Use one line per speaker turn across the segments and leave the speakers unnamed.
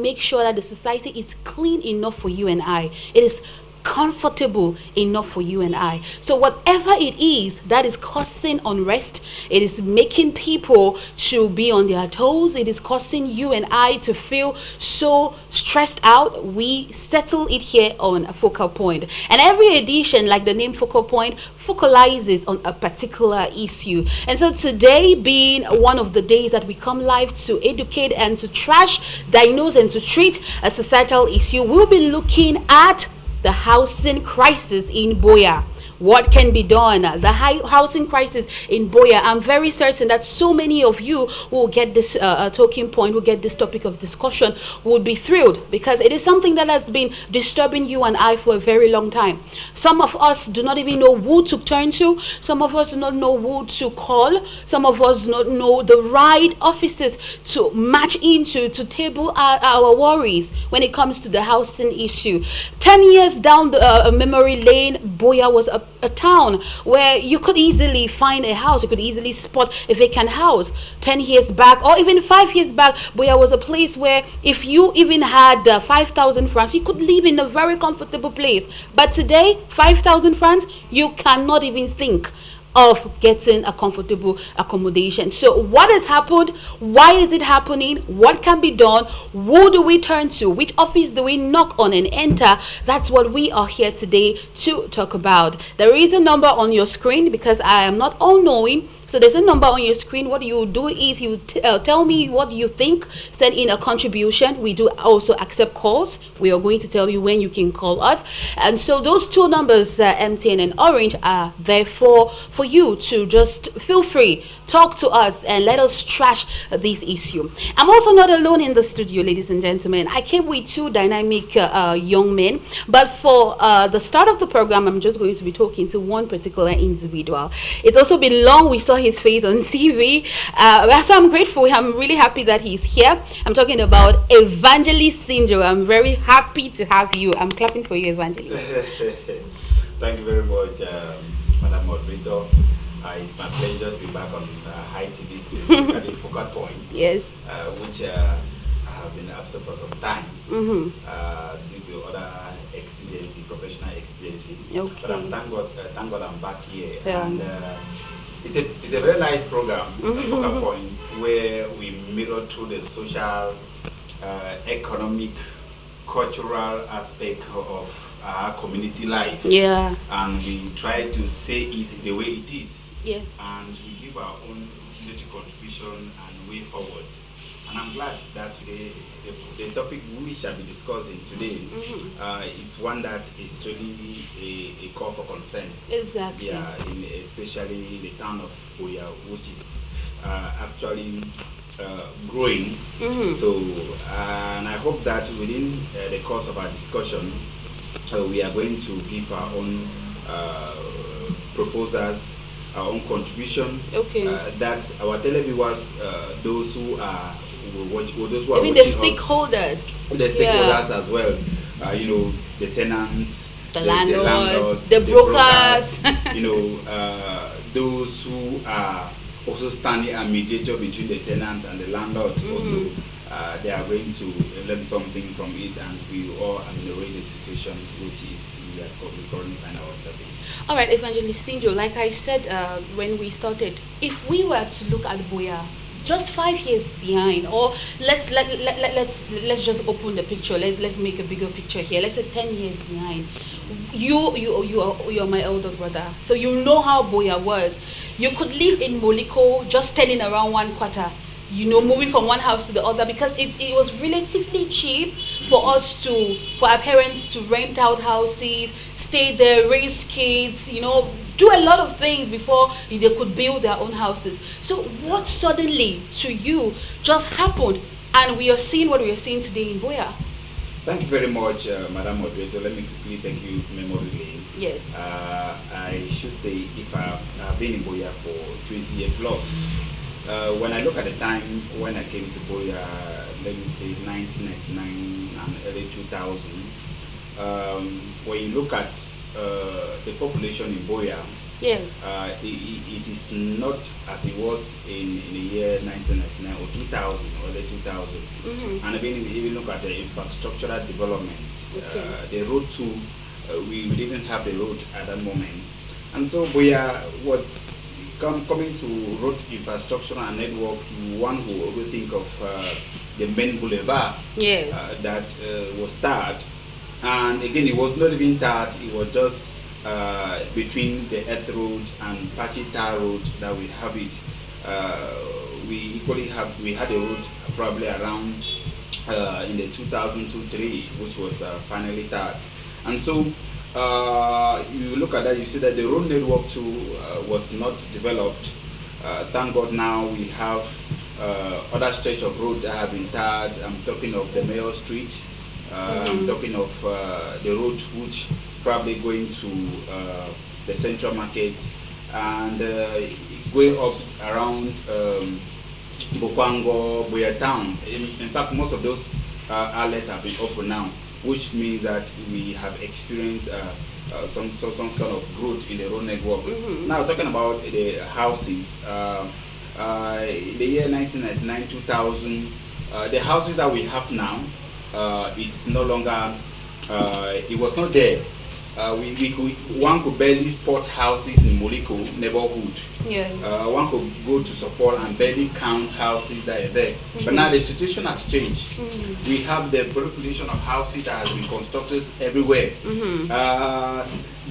make sure that the society is clean enough for you and I. It is comfortable enough for you and I. So whatever it is that is causing unrest, it is making people to be on their toes, it is causing you and I to feel so stressed out, we settle it here on a focal point. And every edition, like the name focal point, focalizes on a particular issue. And so today, being one of the days that we come live to educate and to trash, diagnose and to treat a societal issue, we'll be looking at the housing crisis in Buea. What can be done? The housing crisis in Buea. I'm very certain that so many of you who will get this talking point, will get this topic of discussion, would be thrilled because it is something that has been disturbing you and I for a very long time. Some of us do not even know who to turn to. Some of us do not know who to call. Some of us do not know the right offices to match into to table our worries when it comes to the housing issue. 10 years down the memory lane, Buea was a town where you could easily find a house, you could easily spot a vacant house. 10 years back, or even 5 years back, Buea was a place where if you even had 5,000 francs, you could live in a very comfortable place. But today, 5,000 francs, you cannot even think of getting a comfortable accommodation. So what has happened? Why is it happening? What can be done? Who do we turn to? Which office do we knock on and enter? That's what we are here today to talk about. There is a number on your screen because I am not all-knowing. So there's a number on your screen. What you do is you tell me what you think, send in a contribution. We do also accept calls. We are going to tell you when you can call us. And so those two numbers, MTN and Orange, are there for you to just feel free. Talk to us and let us trash this issue. I'm also not alone in the studio, ladies and gentlemen. I came with two dynamic young men. But for the start of the program, I'm just going to be talking to one particular individual. It's also been long we saw his face on TV. So I'm grateful. I'm really happy that he's here. I'm talking about Evangelist Sinjo. I'm very happy to have you. I'm clapping for you, Evangelist.
Thank you very much, Madam Moderator. It's my pleasure to be back on High TV, specifically Focal Point.
Yes.
Which I have been absent for some time due to other exigency, professional exigency.
Okay.
But thank God I'm back here.
Yeah.
And it's a very nice program, Focal Point, where we mirror through the social, economic, cultural aspect of our community life.
Yeah.
And we try to say it the way it is.
Yes.
And we give our own little contribution and way forward. And I'm glad that today the topic we shall be discussing today is one that is really a call for concern.
Exactly.
Yeah, especially in the town of Buea, which is actually growing. So, and I hope that within the course of our discussion, we are going to give our own proposals, our own contribution. Okay. That our televiewers, those who are those who are
even the stakeholders,
the stakeholders as well. You know, the tenants,
the landlords, the brokers.
You know, those who are also standing a mediator between the tenant and the landlord. Also, they are going to learn something from it, and we all ameliorate the situation which is we currently find ourselves in.
All right, Evangelist Sinjo, like I said when we started, if we were to look at Buea just 5 years behind, or let's just open the picture. Let's make a bigger picture here. Let's say 10 years behind. You're my elder brother, so you know how Buea was. You could live in Moliko just turning around one quarter. You know, moving from one house to the other, because it was relatively cheap for our parents to rent out houses, stay there, raise kids, you know, do a lot of things before they could build their own houses. So what suddenly to you just happened, and we are seeing what we are seeing today in Buea?
Thank you very much, Madam Moderator. Let me quickly thank you, Memory Lane.
Yes.
I should say, if I've been in Buea for 20 years plus. When I look at the time when I came to Buea, let me say 1999 and early 2000, when you look at the population in Buea,
Yes.
It is not as it was in the year 1999 or 2000 or the 2000. And even look at the infrastructural development.
Okay.
The road to we didn't have the road at that moment, and so we are what's coming to road infrastructure and network. One who always think of the main boulevard.
Yes.
That was tarred, and again it was not even tarred. It was just between the earth road and patchy tar road that we have it. We equally had a road probably around in the 2002-3, which was finally tarred. And so you look at that, you see that the road network too was not developed. Thank God now we have other stretch of road that have been tarred. I'm talking of the Mayor Street. I'm talking of the road which probably going to the Central Market and going up around Bokwango, Buea town. In fact, most of those outlets have been open now, which means that we have experienced some kind of growth in the road network. Now talking about the houses, in the year 1999, 2000, the houses that we have now, it's no longer, it was not there. One could barely spot houses in Moliko neighborhood.
Yes.
One could go to support and barely count houses that are there. But now the situation has changed. We have the proliferation of houses that has been constructed everywhere.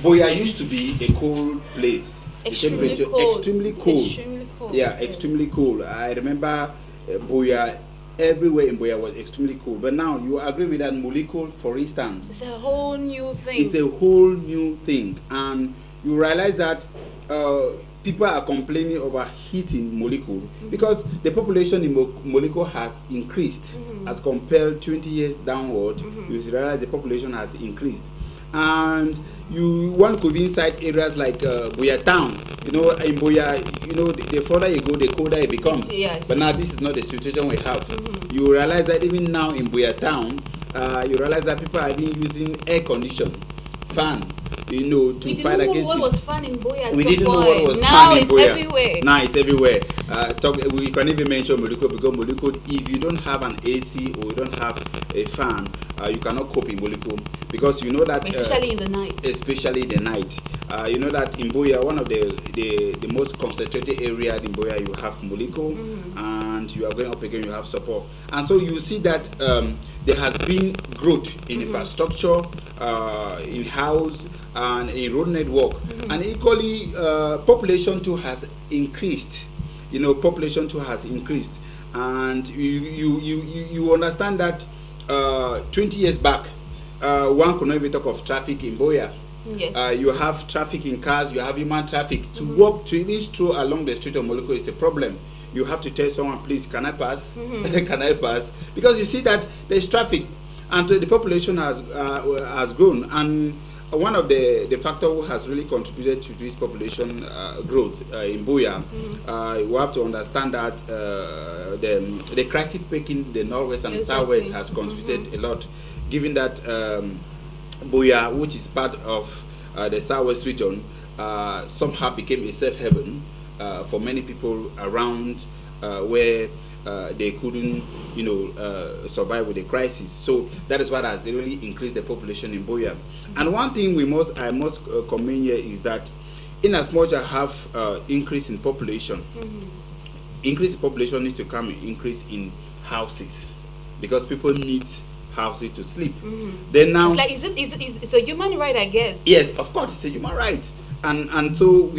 Buea used to be a cold place.
Extremely cold.
Extremely cold.
Extremely cold.
Yeah, extremely cold. I remember Buea. Everywhere in Buea was extremely cold. But now you agree with that, Moliko, for instance.
It's a whole new thing.
It's a whole new thing. And you realize that people are complaining over heat in Moliko because the population in Moliko has increased as compared 20 years downward. You realize the population has increased. And one could be inside areas like Buea town. You know, in Buea, you know, the further you go, the colder it becomes.
Yes.
But now this is not the situation we have. You realize that even now in Buea town, you realize that people are even using air condition, fan, you know, to fight against it.
What was fun in Buea?
We didn't know what was
now
fun in Buea.
Now it's everywhere.
Now it's everywhere. We can even mention Moliko because Moliko, if you don't have an AC or you don't have a fan, you cannot cope in Moliko because you know that
especially in the night.
Especially in the night. You know that in Buea, one of the most concentrated area in Buea, you have Moliko, and you are going up again, you have support. And so you see that there has been growth in infrastructure, in house, and in road network. And equally, population too has increased. You know, population too has increased. And you understand that 20 years back, one could not even talk of traffic in Buea.
Yes.
You have traffic in cars, you have human traffic. To walk, to even stroll along the street of Moliko is a problem. You have to tell someone, please, can I pass? Can I pass? Because you see that there's traffic and the population has grown. And one of the factors who has really contributed to this population growth in Buea, we have to understand that the crisis peaking the northwest and southwest has contributed a lot, given that Buea, which is part of the southwest region, somehow became a safe haven for many people around where they couldn't, you know, survive with the crisis. So that is what has really increased the population in Buea. And one thing I must commend here is that, in as much as I have increase in population, increase in population needs to come in increase in houses because people need houses to sleep. Then now,
it's like it's a human right, I guess.
Yes, of course, it's a human right. And so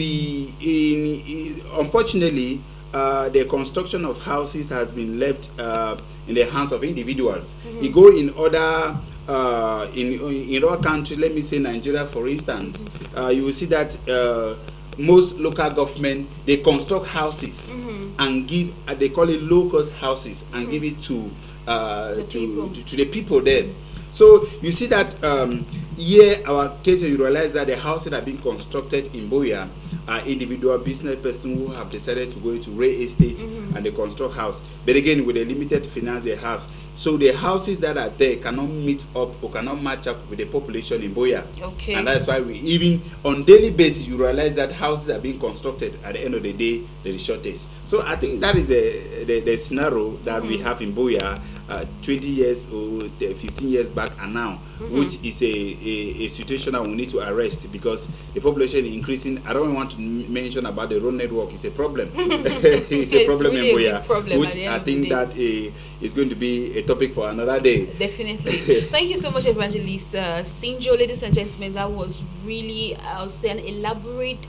unfortunately, the construction of houses has been left in the hands of individuals. You go in other in other countries, let me say Nigeria for instance, you will see that most local government, they construct houses and give, they call it low-cost houses, and give it to the people there. So you see that here our case, you realize that the houses that are being constructed in Buea are individual business persons who have decided to go into real estate and they construct house. But again, with the limited finance they have, So the houses that are there cannot meet up or cannot match up with the population in Buea.
Okay.
And that's why we even on daily basis you realize that houses are being constructed. At the end of the day, there is shortage. So I think that is the scenario that we have in Buea 20 years or 15 years back and now, which is a situation that we need to arrest because the population is increasing. I don't want to mention about the road network. It's a problem. It's a problem
really
in
a
Buea,
big problem
which I think that is going to be a topic for another day.
Definitely. Thank you so much, Evangelist Sinjo. Ladies and gentlemen, that was really, I'll say, an elaborate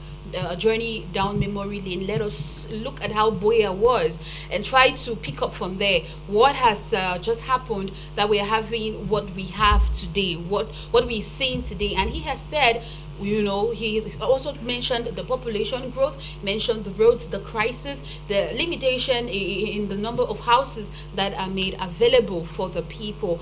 journey down memory lane. Let us look at how Buea was and try to pick up from there what has just happened that we are having what we have today, what we're seeing today. And he has said, you know, he also mentioned the population growth, mentioned the roads, the crisis, the limitation in the number of houses that are made available for the people.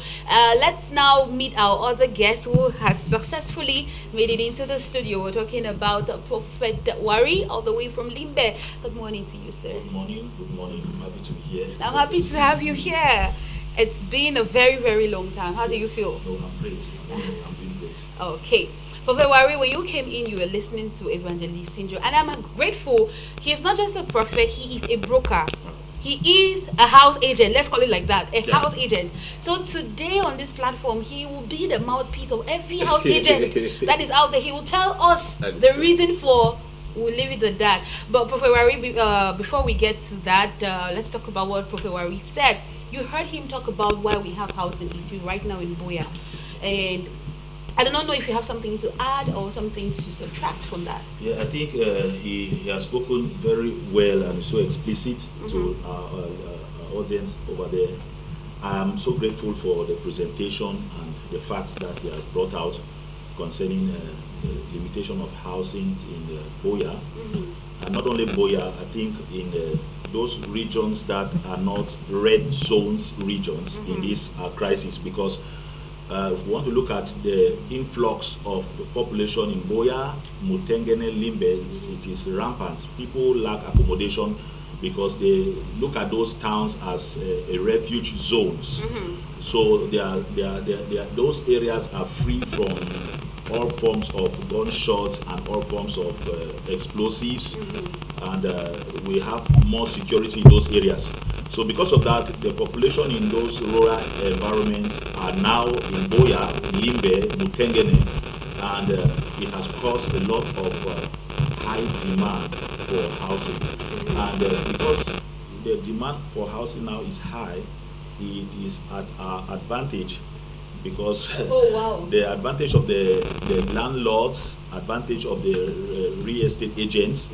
Let's now meet our other guest who has successfully made it into the studio. We're talking about Prophet Wari, all the way from Limbe. Good morning to you, sir.
Good morning. Good morning. I'm happy to be here.
I'm happy to have you here. It's been a very, very long time. How do you feel?
No, I'm great. I'm doing great.
Okay. Prophet Wari, when you came in, you were listening to Evangelist Sinjo, and I'm grateful. He is not just a prophet, he is a broker. He is a house agent. Let's call it like that, a house agent. So today on this platform, he will be the mouthpiece of every house agent that is out there. He will tell us the reason for. We'll leave it at that. But Prophet Wari, before we get to that, let's talk about what Prophet Wari said. You heard him talk about why we have housing issue right now in Buea, and I do not know if you have something to add or something to subtract from that.
Yeah, I think he has spoken very well and so explicit to our audience over there. I'm so grateful for the presentation and the facts that he has brought out concerning the limitation of housings in Buea. And not only Buea, I think in those regions that are not red zones regions in this crisis, because if we want to look at the influx of the population in Buea, Mutengene, Limbe, it is rampant. People lack accommodation because they look at those towns as a refuge zones. So those areas are free from all forms of gunshots and all forms of explosives, and we have more security in those areas. So because of that, the population in those rural environments are now in Buea, Limbe, Mutengene, and it has caused a lot of high demand for houses. And because the demand for housing now is high, it is at our advantage, because the advantage of the landlords, advantage of the real estate agents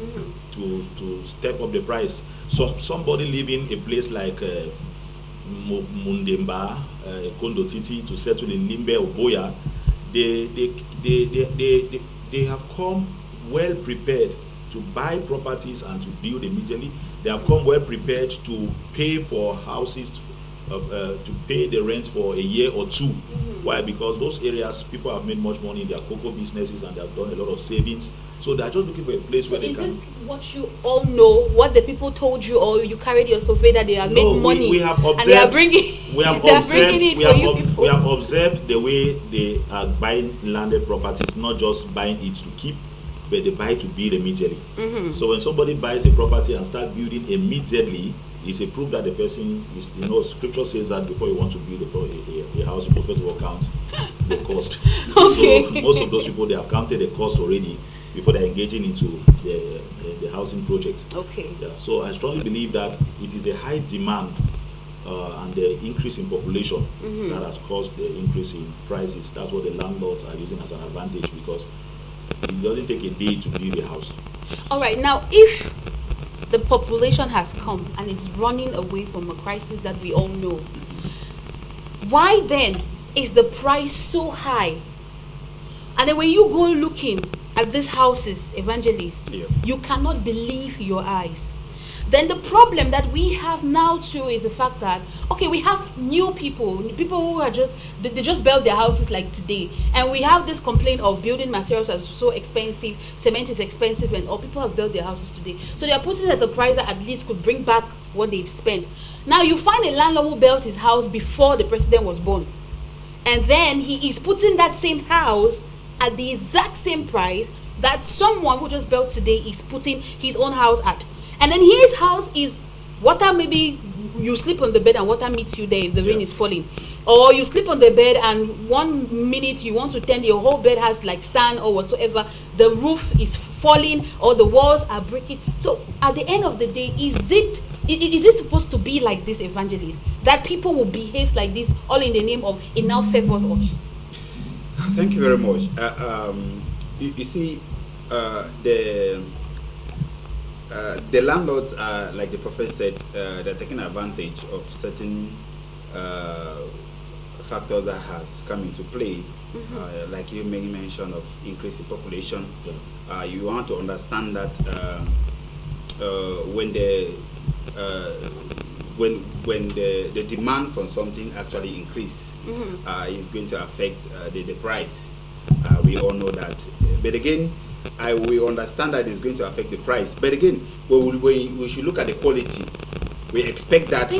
to step up the price. So somebody living a place like Mundemba, Kondo Titi, to settle in Limbe or Buea, they have come well prepared to buy properties and to build immediately. They have come well prepared to pay for houses, to pay the rent for a year or two. Why? Because those areas, people have made much money in their cocoa businesses and they have done a lot of savings. So they are just looking for a place where they can.
Is this what you all know? What the people told you, or you carried your survey that they have made money?
We have observed.
And they are bringing.
We have
they
observed.
Are bringing it
We
for
have,
you people.
we have observed the way they are buying landed properties, not just buying it to keep, but they buy to build immediately. So when somebody buys a property and start building immediately, it's a proof that the person is, scripture says that before you want to build a house, you must first of all count the cost.
Okay.
So most of those people, they have counted the cost already before they're engaging into the housing project.
Okay.
Yeah. So I strongly believe that it is the high demand and the increase in population that has caused the increase in prices. That's what the landlords are using as an advantage, because it doesn't take a day to build a house.
All right. Now, if the population has come and it's running away from a crisis that we all know, why then is the price so high? And then when you go looking at these houses, Evangelist, you cannot believe your eyes. Then the problem that we have now too is the fact that, okay, we have new people who are they just build their houses like today, and we have this complaint of building materials are so expensive, cement is expensive, and all people have built their houses today. So they are putting it at the price that at least could bring back what they've spent. Now you find a landlord who built his house before the president was born, and then he is putting that same house at the exact same price that someone who just built today is putting his own house at. And then his house is water, maybe you sleep on the bed and water meets you there if the rain is falling, or you sleep on the bed and 1 minute you want to turn, your whole bed has like sand or whatsoever, the roof is falling or the walls are breaking. So at the end of the day, is it supposed to be like this, evangelist, that people will behave like this all in the name of it now favors us?
Thank you very much. You see, the landlords are, like the prophet said, they're taking advantage of certain factors that has come into play. Like you made mention of increasing population. You want to understand that when the demand for something actually increase, is going to affect the price. We all know that. But again, we understand that it's going to affect the price. But again, we should look at the quality. We expect that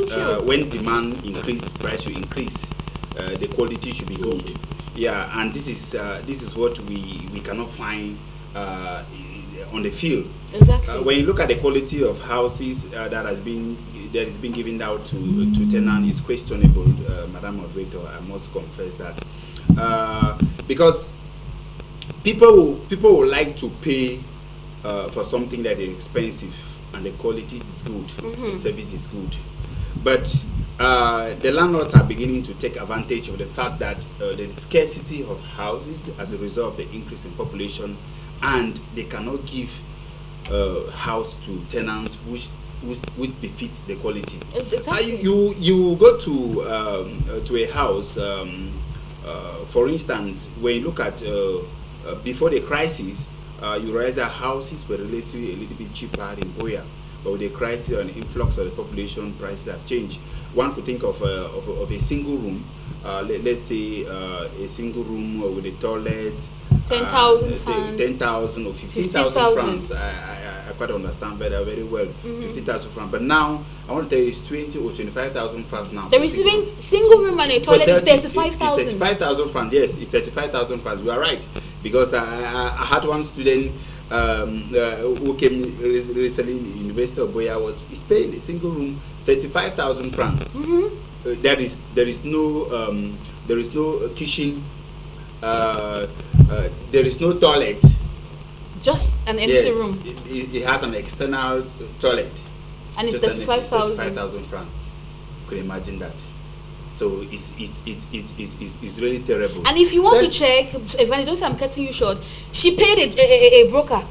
when demand increase, price should increase. The quality should be good. Yeah, and this is what we cannot find on the field.
Exactly.
When you look at the quality of houses that has been given out to tenant is questionable, Madam Moderator. I must confess that because people will like to pay for something that is expensive and the quality is good, the service is good, but the landlords are beginning to take advantage of the fact that the scarcity of houses as a result of the increase in population, and they cannot give house to tenants which befits the quality.
Exactly.
You go to a house, for instance, when you look at before the crisis, you realize that houses were relatively a little bit cheaper in Buea, but with the crisis and influx of the population, prices have changed. One could think of a single room, let's say a single room with a toilet,
10,000 francs,
10,000 or 15,000 francs. I quite understand very well. 50,000 francs. But now I want to tell you it's 20 or 25,000 francs now.
The receiving single room and a toilet is 35,000.
It's 35,000 francs. Yes, it's 35,000 francs. You are right, because I had one student who came recently in the University of Buea. He's paying a single room 35,000 francs. There is no kitchen. There is no toilet.
Just an empty room.
It has an external toilet.
And it's 35,000
francs. You could imagine that. So it's really terrible.
And if you want to check, Evangelist, I'm cutting you short. She paid a broker.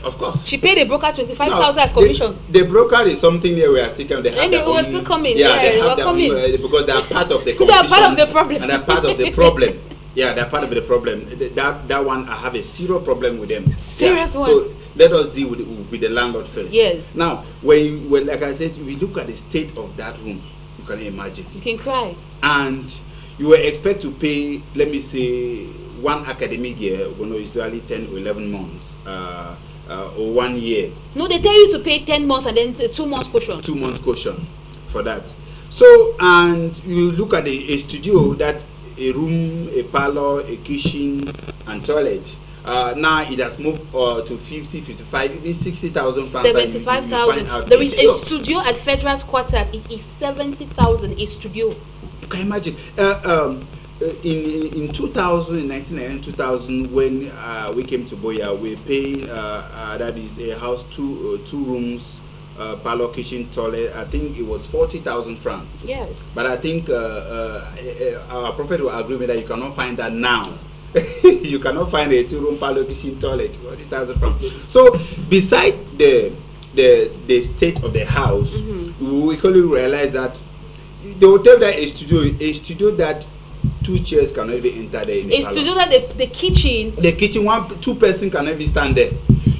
Of course.
She paid a broker 25,000 as commission.
The broker is something that we are still coming.
And it was still coming.
Yeah, they
were
have
coming.
Because they are part of the
they are part of the problem.
And they are part of the problem. Yeah, they're part of the problem. That one, I have a zero problem with them.
Serious one.
So let us deal with the landlord first.
Yes.
Now, when like I said, we look at the state of that room, you can imagine.
You can cry.
And you will expect to pay, let me say, one academic year, usually 10 or 11 months, or 1 year.
No, they tell you to pay 10 months and then 2 months caution.
2 months caution for that. So, and you look at a studio that a room, a parlor, a kitchen, and toilet. Now it has moved to 50, 55, even 60,000 francs.
75,000. There is a studio at Federal's quarters. It is 70,000 a studio.
You can imagine. In 2000, 1999, 2000, when we came to Buea, we paying that is a house, two rooms, parlor, kitchen, toilet. I think it was 40,000 francs.
Yes.
But I think our prophet will agree with that. You cannot find that now. You cannot find a 2-room parlor, kitchen, toilet, 40,000 francs. So, beside the state of the house, we quickly realize that they will tell that a studio that 2 chairs cannot even enter there. In the
studio that the kitchen,
2 person cannot even stand there.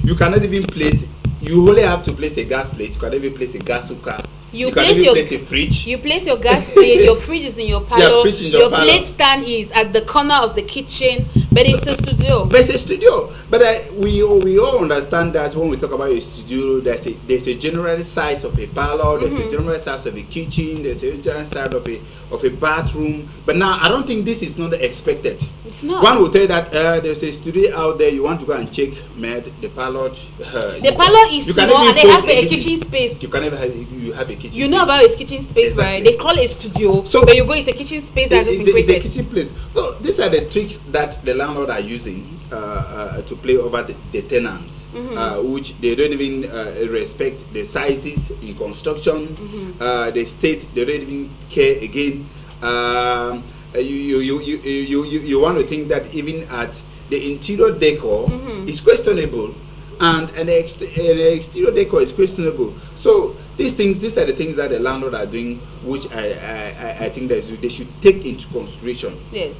You cannot even place. You only have to place a gas plate. You cannot even place a gas cooker. You can even place a fridge.
You place your gas plate. Your fridge is in your parlor.
Yeah, fridge in your parlor.
Plate stand is at the corner of the kitchen. But it's a studio.
But it's a studio. But we all understand that when we talk about a studio, there's a general size of a parlor, there's a general size of a kitchen, there's a general size of a bathroom. But now I don't think this is not expected.
It's not.
One will tell you that there's a studio out there. You want to go and check, the parlor.
The parlor is small and they have a kitchen space.
You can never have a kitchen.
You know about his kitchen space,
Exactly.
right? They call it a studio. So but you go, it's a kitchen space that has been
It's a
created.
kitchen place. So these are the tricks that the landlord are using to play over the tenants, which they don't even respect the sizes in construction. The state, they don't even care again. You want to think that even at the interior decor is questionable, and the exterior decor is questionable. So these are the things that the landlord are doing, which I think that they should take into consideration.
Yes.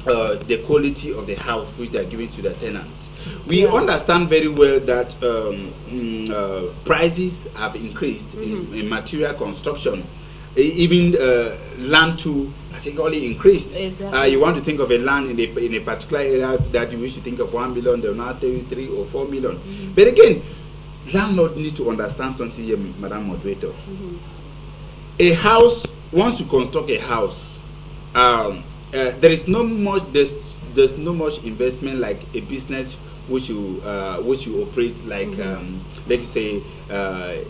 The quality of the house which they are giving to the tenant. We understand very well that prices have increased in material construction. Even land too has equally increased.
Exactly.
You want to think of a land in a particular area that you wish to think of 1 million, they'll now tell you 3 or 4 million. But again, landlord need to understand something here, Madam Moderator. A house, once you construct a house, there is no much there's no much investment like a business which you operate, like let's say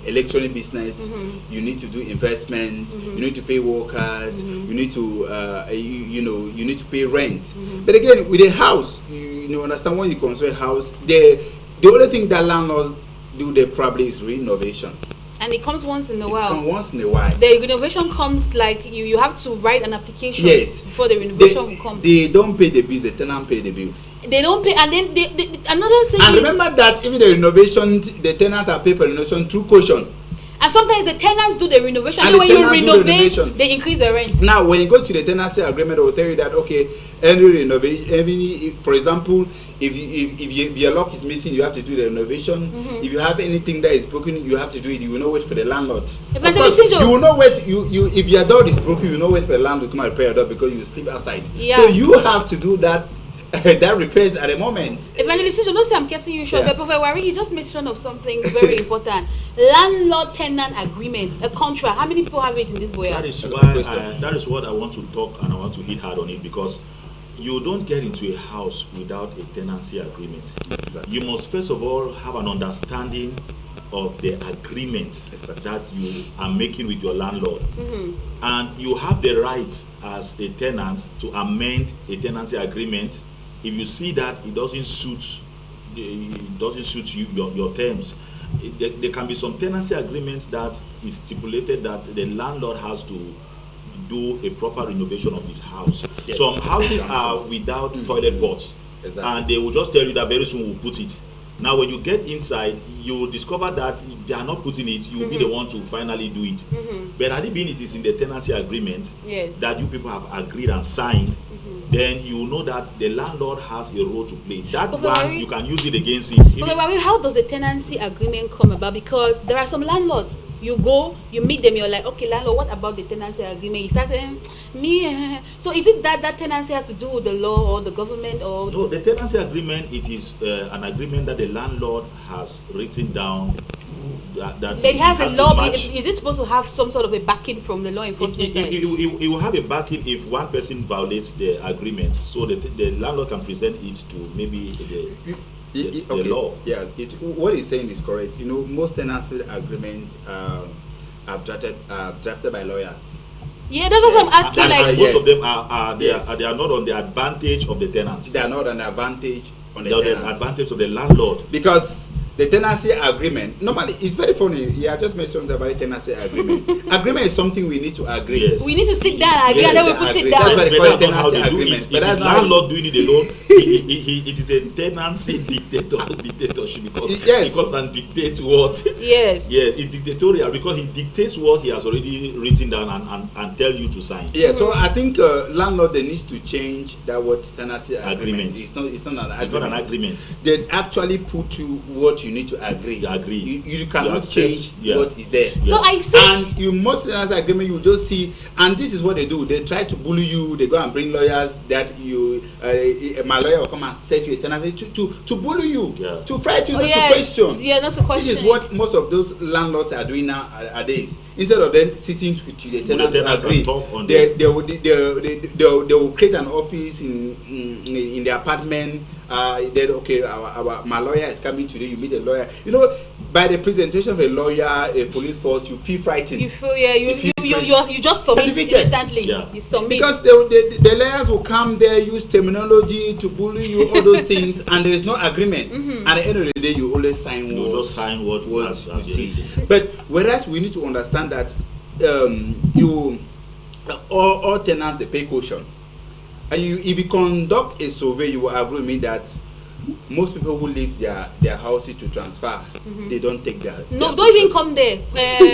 electronic business. You need to do investment, you need to pay workers, you need to you need to pay rent. But again, with a house, you understand, when you construct a house, the only thing that landlords do there probably is renovation.
And it comes once in a while.
It comes once in a while.
The renovation comes like you have to write an application before the renovation will come.
They don't pay the bills, the tenant pay the bills.
They don't pay, and then another thing
and
is,
remember that even the renovation, the tenants are paid for renovation through caution.
and sometimes the tenants do the renovation,
And
and when
the
you
tenants do the
renovate,
renovation.
they increase the rent.
Now, when you go to the tenancy agreement, they will tell you that, okay, any renovation, for example, if your lock is missing, you have to do the renovation. If you have anything that is broken, you have to do it. You will not wait for the landlord. Of course, you will not wait. If your door is broken, you will not wait for the landlord to come and repair your door because you sleep outside.
Yeah.
So you have to do that. That repairs at the moment.
Evangelist, don't say I'm getting you short, but Prophet Wari, he just mentioned of something very important. Landlord-tenant agreement, a contract. How many people have it in this Buea?
That is why that is what I want to talk, and I want to hit hard on it, because you don't get into a house without a tenancy agreement.
Exactly.
You must first of all have an understanding of the agreement that you are making with your landlord, and you have the right as a tenant to amend a tenancy agreement if you see that it doesn't suit you, your terms. There can be some tenancy agreements that is stipulated that the landlord has to do a proper renovation of his house. Yes. Some houses are without toilet pots, and they will just tell you that very soon we'll put it. Now when you get inside, you will discover that they are not putting it. You will be the one to finally do it. But had it been it is in the tenancy agreement that you people have agreed and signed, then you know that the landlord has a role to play. That one, you can use it against him.
But how does the tenancy agreement come about? Because there are some landlords, you go, you meet them, you're like, okay, landlord, what about the tenancy agreement? You start saying, so is it that tenancy has to do with the law or the government? Or
no, the tenancy agreement, it is an agreement that the landlord has written down. That
it has a law. Is it supposed to have some sort of a backing from the law enforcement side?
It will have a backing if one person violates the agreement, so the landlord can present it to maybe the law.
Yeah, what he's saying is correct. You know, most tenancy agreements are drafted by lawyers.
Yeah, that's what I'm asking.
And most of them they are not on the advantage of the tenants.
They are not on the advantage on the
tenants. The advantage of the landlord.
Because the tenancy agreement, normally, it's very funny. I just mentioned about the tenancy agreement. Agreement is something we need to agree.
Yes.
We need to sit down and agree, and then we put it down.
That's why they call it tenancy agreement.
But that's landlord doing it alone. It is a tenancy dictatorship, because he comes and dictates what.
Yes.
Yeah, it's dictatorial because he dictates what he has already written down and tell you to sign.
Yeah, so I think landlord, they needs to change that word tenancy agreement. It's not an agreement.
It's not an agreement.
They actually put you what you you need to agree. You
You
cannot
accept,
change what is there.
So I think,
and you most tenancy agreement you just see, and this is what they do. They try to bully you. They go and bring lawyers that you my lawyer will come and set you a tenancy to bully you, to frighten you, not to question.
Yeah, not to question.
This is what most of those landlords are doing nowadays. Instead of them sitting with the tenants to agree, they will create an office in the apartment. Then okay, my lawyer is coming today. You meet a lawyer. You know, by the presentation of a lawyer, a police force, you feel frightened.
You feel you just submit instantly. You submit
because the lawyers will come there, use terminology to bully you, all those things, and there is no agreement. At the end of the day, you always sign.
You just sign what
you see. But whereas we need to understand that all tenants they pay caution. And if you conduct a survey, you will agree with me that most people who leave their houses to transfer, they don't take their
don't even come there.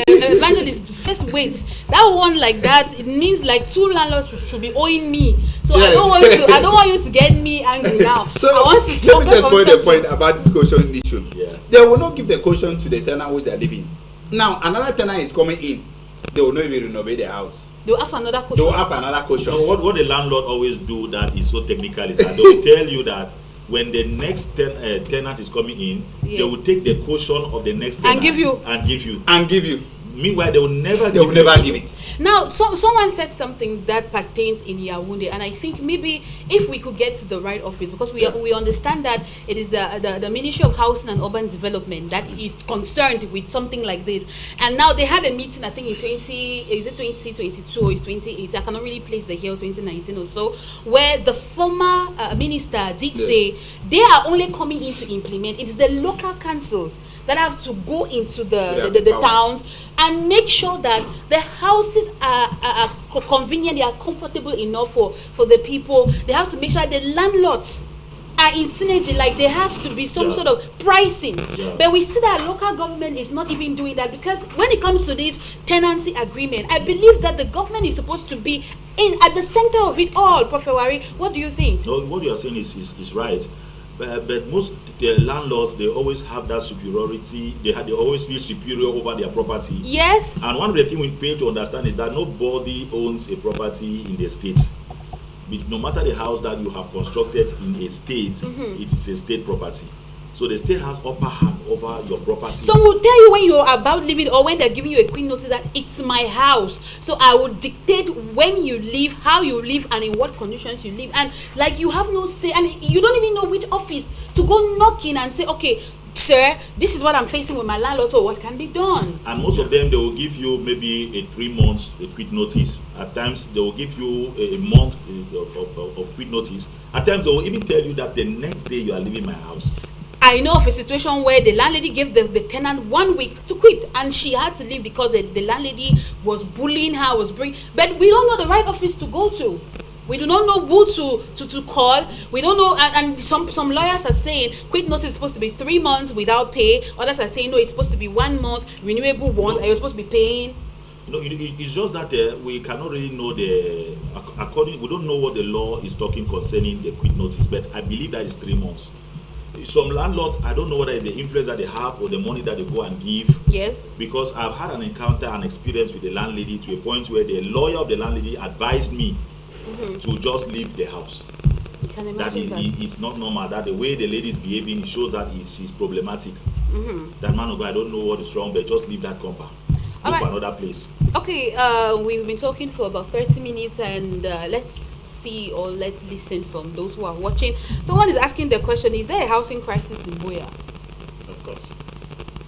Evangelist, first wait. That one like that, it means like 2 landlords should be owing me. So yes. I don't want you to get me angry now.
So
I want to
let me just point the point about this caution issue. They will not give the caution to the tenant which they are living. Now another tenant is coming in, they will not even renovate their house.
They will ask for another caution.
They will ask for another caution.
No, what the landlord always do that is so technical is that they will tell you that when the next tenant is coming in, they will take the caution of the next tenant and give you. Meanwhile, they will never give it.
Now, someone said something that pertains in Yaoundé, and I think maybe if we could get to the right office, because we understand that it is the Ministry of Housing and Urban Development that is concerned with something like this. And now they had a meeting, I think in 2022 or 2018, I cannot really place the year 2019 or so, where the former minister did say they are only coming in to implement. It is the local councils that have to go into the towns and make sure that the houses are convenient, they are comfortable enough for the people. They have to make sure the landlords are in synergy, like there has to be some sort of pricing. But we see that local government is not even doing that, because when it comes to this tenancy agreement, I believe that the government is supposed to be at the center of it all. Prof. Wari, what do you think?
No, what you are saying is right. But most the landlords, they always have that superiority. They always feel superior over their property.
Yes.
And one of the things we fail to understand is that nobody owns a property in the state. No matter the house that you have constructed in a state, it is a state property. So the state has upper hand over your property.
Some will tell you when you're about leaving, or when they're giving you a quick notice, that it's my house. So I will dictate when you leave, how you leave, and in what conditions you leave. And like you have no say, and you don't even know which office to go knock in and say, okay, sir, this is what I'm facing with my landlord, so what can be done?
And most of them, they will give you maybe a 3 months a quick notice. At times, they will give you a month of quick notice. At times, they will even tell you that the next day you are leaving my house.
I know of a situation where the landlady gave the tenant 1 week to quit, and she had to leave because the landlady was bullying her, but we don't know the right office to go to. We do not know who to call. We don't know, and some lawyers are saying quick notice is supposed to be 3 months without pay. Others are saying no, it's supposed to be 1 month renewable once. Are you supposed to be paying?
No, it's just that we cannot really know we don't know what the law is talking concerning the quick notice, but I believe that is 3 months. Some landlords, I don't know whether it's the influence that they have or the money that they go and give.
Yes. Because
I've had an experience with the landlady to a point where the lawyer of the landlady advised me to just leave the house.
You can imagine
that it's not normal, that the way the lady is behaving, it shows that she's problematic. That man of God, I don't know what is wrong, but just leave that compound. Go for another place.
Okay, we've been talking for about 30 minutes, and let's listen from those who are watching. Someone is asking the question, is there a housing crisis in Buea?
Of course.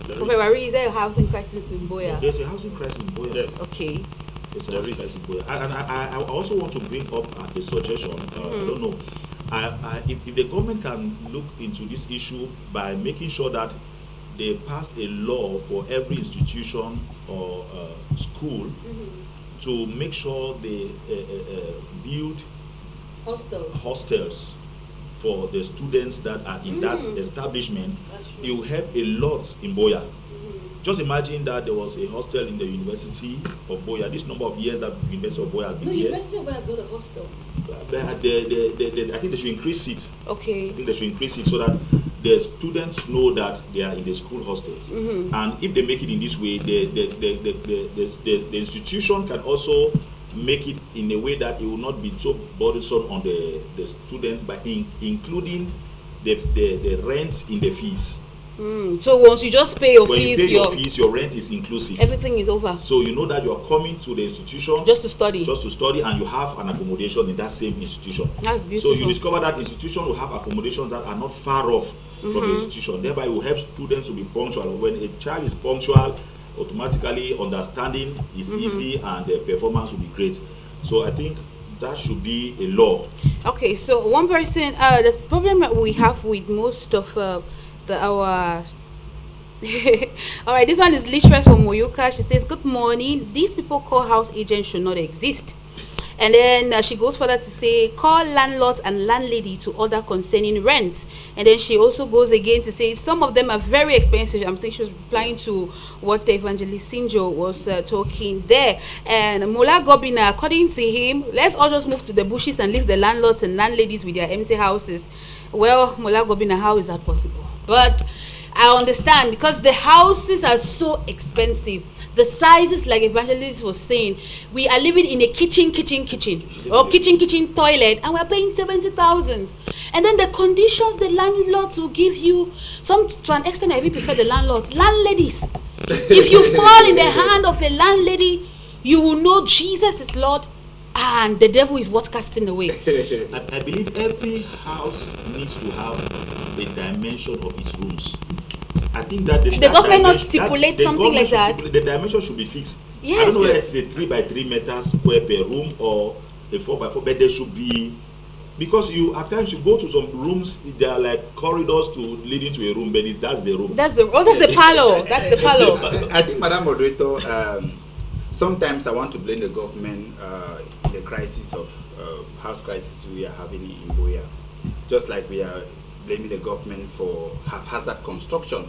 Is there a housing crisis in Buea?
There's a housing crisis in Buea.
Yes.
Okay.
There's a housing crisis in Buea. And I also want to bring up a suggestion. I don't know. If the government can look into this issue by making sure that they passed a law for every institution or school to make sure they build hostels for the students that are in that establishment, it will help a lot in Buea. Just imagine that there was a hostel in the University of Buea. This number of years that the University of Buea has been here.
University of Buea has got a hostel.
I think they should increase it.
Okay.
I think they should increase it so that the students know that they are in the school hostels, and if they make it in this way, the institution can also make it in a way that it will not be so burdensome on the students by including the rents in the fees.
So once you just pay your
when
fees,
you pay your fees, your rent is inclusive.
Everything is over.
So you know that you are coming to the institution
just to study,
and you have an accommodation in that same institution.
That's beautiful.
So you discover that institution will have accommodations that are not far off from the institution. Thereby, it will help students to be punctual. When a child is punctual, automatically understanding is easy and the performance will be great. So I think that should be a law.
Okay, so one person, the problem that we have with most of our all right, this one is Listress from Moyoka. She says, good morning, these people call house agents should not exist. And then she goes further to say, call landlords and landlady to order concerning rents. And then she also goes again to say some of them are very expensive. I'm thinking she was replying to what the Evangelist Sinjo was talking there. And Mola Gobina, according to him, let's all just move to the bushes and leave the landlords and landladies with their empty houses. Well, Mola Gobina, how is that possible? But I understand, because the houses are so expensive. The sizes, like Evangelist was saying, we are living in a kitchen or kitchen toilet, and we're paying 70,000. And then the conditions the landlords will give you, some to an extent I even prefer the landlords. Landladies, if you fall in the hand of a landlady, you will know Jesus is Lord and the devil is what casting away.
I believe every house needs to have a dimension of its rooms. I think that the
government not stipulate something like that.
The dimension should be fixed.
Yes.
I don't know whether it's a 3 by 3 meters square per room or a 4 by 4, but there should be, because you at times you go to some rooms, they are like corridors to leading to a room, but that's the room.
That's the parlor. That's the parlor.
I think, Madam Moderator, sometimes I want to blame the government in the crisis of house crisis we are having in Buea, just like we are blaming the government for haphazard construction.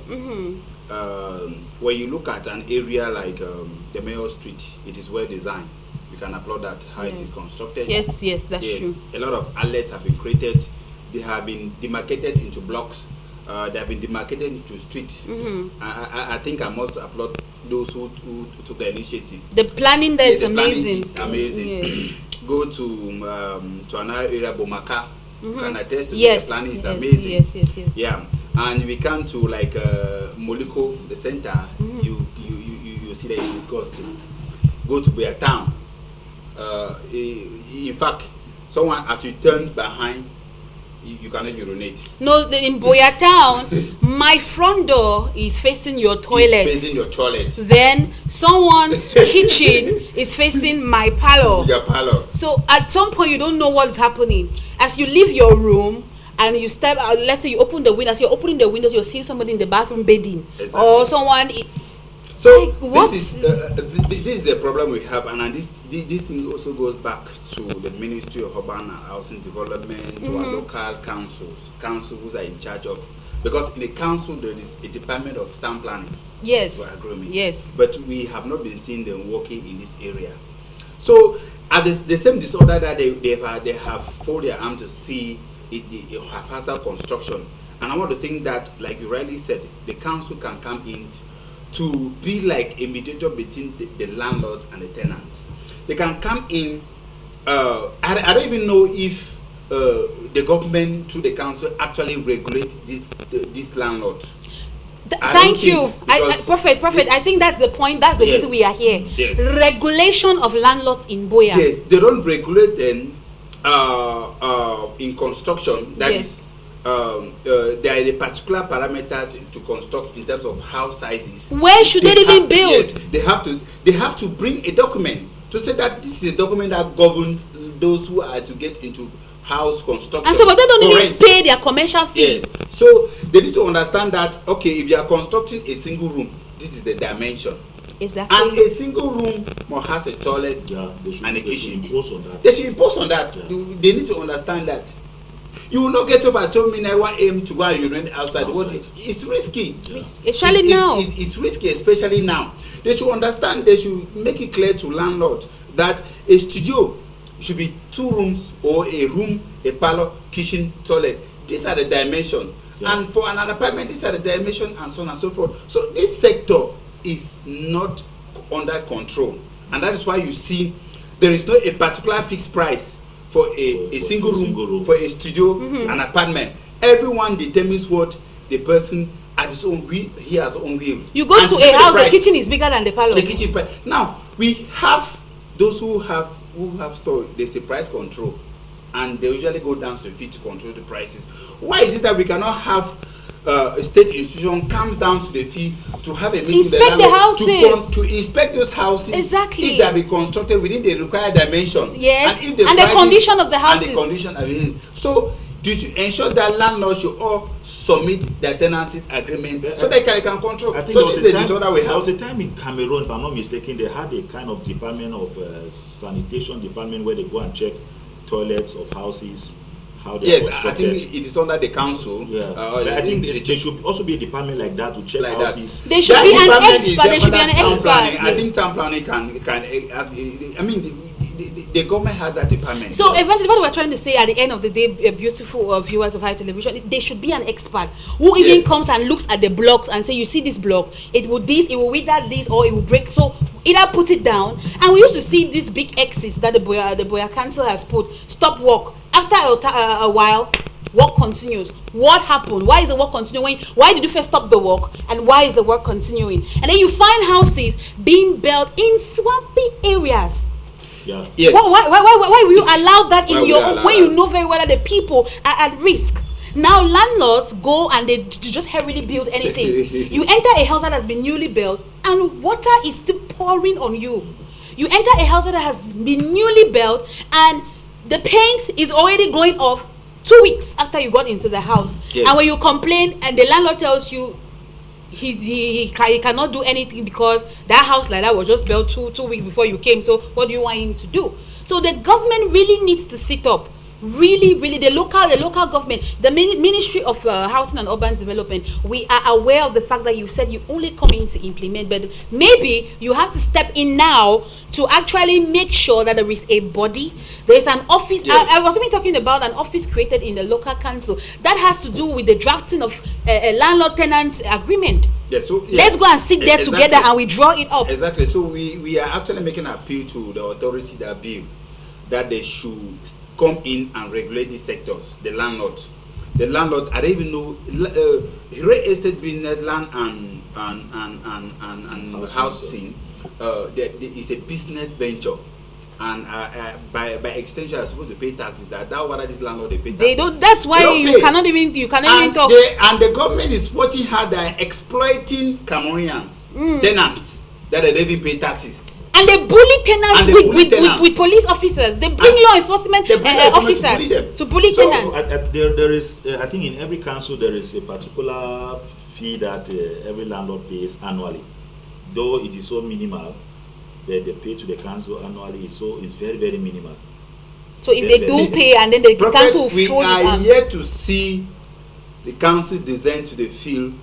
When you look at an area like the Mayor Street, it is well designed. You can applaud that, how it is constructed.
Yes, that's true.
A lot of outlets have been created. They have been demarcated into blocks. They have been demarcated into streets. I think I must applaud those who took the initiative.
The planning there is
the
amazing.
Planning is amazing.
Yes.
Go to another area, Bomaka. And attest to the planning is amazing.
Yes.
Yeah, and we come to like Moliko, the center. You see that it's disgusting. Go to Buea town. In fact, someone as you turn behind, you cannot urinate.
No, in Buea town, my front door is facing your toilet.
It's facing your toilet.
Then someone's kitchen is facing my parlor.
Your parlor.
So at some point you don't know what is happening. As you leave your room and you step out, let's say you open the windows, you're opening the windows, you're seeing somebody in the bathroom bathing.
Exactly.
Or someone.
So
like,
this is the problem we have, and this thing also goes back to the Ministry of Urban and Housing Development, to our local councils are in charge of, because in the council there is a department of town planning.
Yes.
Agreement.
Yes.
But we have not been seeing them working in this area. So as the same disorder that they have folded their arm to see it, the haphazard construction, and I want to think that, like you rightly said, the council can come in to be like a mediator between the landlords and the tenants. They can come in. I don't even know if the government through the council actually regulate these landlords.
Thank you, Prophet. I think that's the point. That's the reason we are here.
Yes.
Regulation of landlords in Buea.
Yes, they don't regulate them in construction. That is, there are a particular parameter to construct in terms of house sizes.
Where should they even build?
Yes, they have to bring a document to say that this is a document that governs those who are to get into house construction.
And so, but they don't even pay their commercial fees.
Yes, so they need to understand that, okay, if you are constructing a single room, this is the dimension.
Exactly.
And a single room must has a toilet and a kitchen.
They should impose on that.
They should impose on that. Yeah. They need to understand that. You will not get up at 12 minutes, 1 a.m. to go and urinate outside. It's risky.
Yeah. Especially now.
It's risky, especially now. They should understand, they should make it clear to landlords that a studio should be 2 rooms or a room, a parlor, kitchen, toilet. These are the dimensions. and for an apartment, these are the dimension and so on and so forth. So this sector is not under control, and that is why you see there is not a particular fixed price for a single room, for a studio, an apartment. Everyone determines what the person at his own will, he has own will.
You go to a house, the kitchen is bigger than the parlor.
The kitchen price. Now we have those who have store. There's a price control, and they usually go down to the feet to control the prices. Why is it that we cannot have a state institution comes down to the fee to have a meeting
inspect the houses,
to inspect those houses,
exactly,
if they be constructed within the required dimension,
yes,
and, if
the condition of the houses,
and the condition of it. So to ensure that landlords should all submit their tenancy agreement so they can control.
I think
so this is the disorder we have.
There was a time in Cameroon, if I'm not mistaken, they had a kind of department of sanitation department where they go and check toilets of houses.
Yes, I think it is under the council.
Yeah, but I think there should also be a department like that to check houses.
There should be an expert. There should be an expert.
I think town planning can. I mean, the government has that department.
So eventually, what we're trying to say at the end of the day, beautiful viewers of high television, there should be an expert who even comes and looks at the blocks and say, you see this block, it will this, it will wither this, or it will break. So either put it down. And we used to see these big X's that the Buea Council has put, stop work. After a while, work continues. What happened? Why is the work continuing? Why did you first stop the work? And why is the work continuing? And then you find houses being built in swampy areas.
Yeah.
Yes.
Why will you allow that in your own, when you know very well that the people are at risk? Now landlords go and they just hurriedly build anything. You enter a house that has been newly built and water is still pouring on you. You enter a house that has been newly built and the paint is already going off 2 weeks after you got into the house. Yes. And when you complain and the landlord tells you he cannot do anything because that house like that was just built two weeks before you came, so what do you want him to do? So the government really needs to sit up. Really, the local government, the Ministry of Housing and Urban Development, we are aware of the fact that you said you only come in to implement, but maybe you have to step in now to actually make sure that there is a body, there is an office. Yes. I was even talking about an office created in the local council that has to do with the drafting of a landlord-tenant agreement.
Yes, so
let's go and sit there together and we draw it up.
Exactly. So we are actually making an appeal to the authority that they should come in and regulate these sectors. The landlord, I don't even know, real estate business, land and housing. There is a business venture, and by extension, are supposed to pay taxes. That whether this landlord they pay taxes.
They don't. That's why you cannot even talk.
And the government is watching how they are exploiting Cameroonians, tenants that they don't even pay taxes.
And they bully tenants with police officers. They bring law enforcement officers to bully tenants.
There is, I think, in every council there is a particular fee that every landlord pays annually. Though it is so minimal, that they pay to the council annually is very, very minimal.
So if they do pay and then the council will
we are yet to see the council designed to the field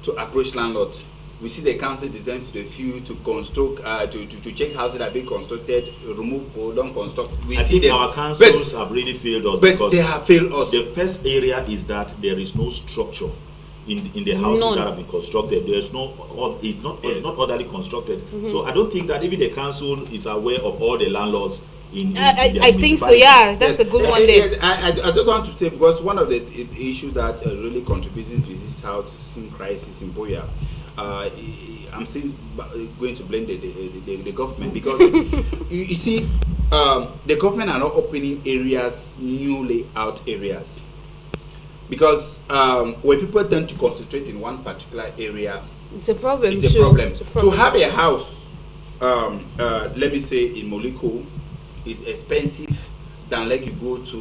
to approach landlords. We see the council designed to the field to construct, to check houses that have been constructed, remove or don't construct.
I think our councils have really failed us,
because they have failed us.
The first area is that there is no structure in the houses that have been constructed. There is no, it's not orderly constructed. So I don't think that even the council is aware of all the landlords in
I think so. Yeah, that's a good one there.
Yes, I just want to say, because one of the issues that really contributing to this housing crisis in Buea. I'm still going to blame the government, because you see, the government are not opening areas, new layout areas, because when people tend to concentrate in one particular area,
it's a problem.
It's a problem. To have a house, let me say in Moliko, is expensive than like you go to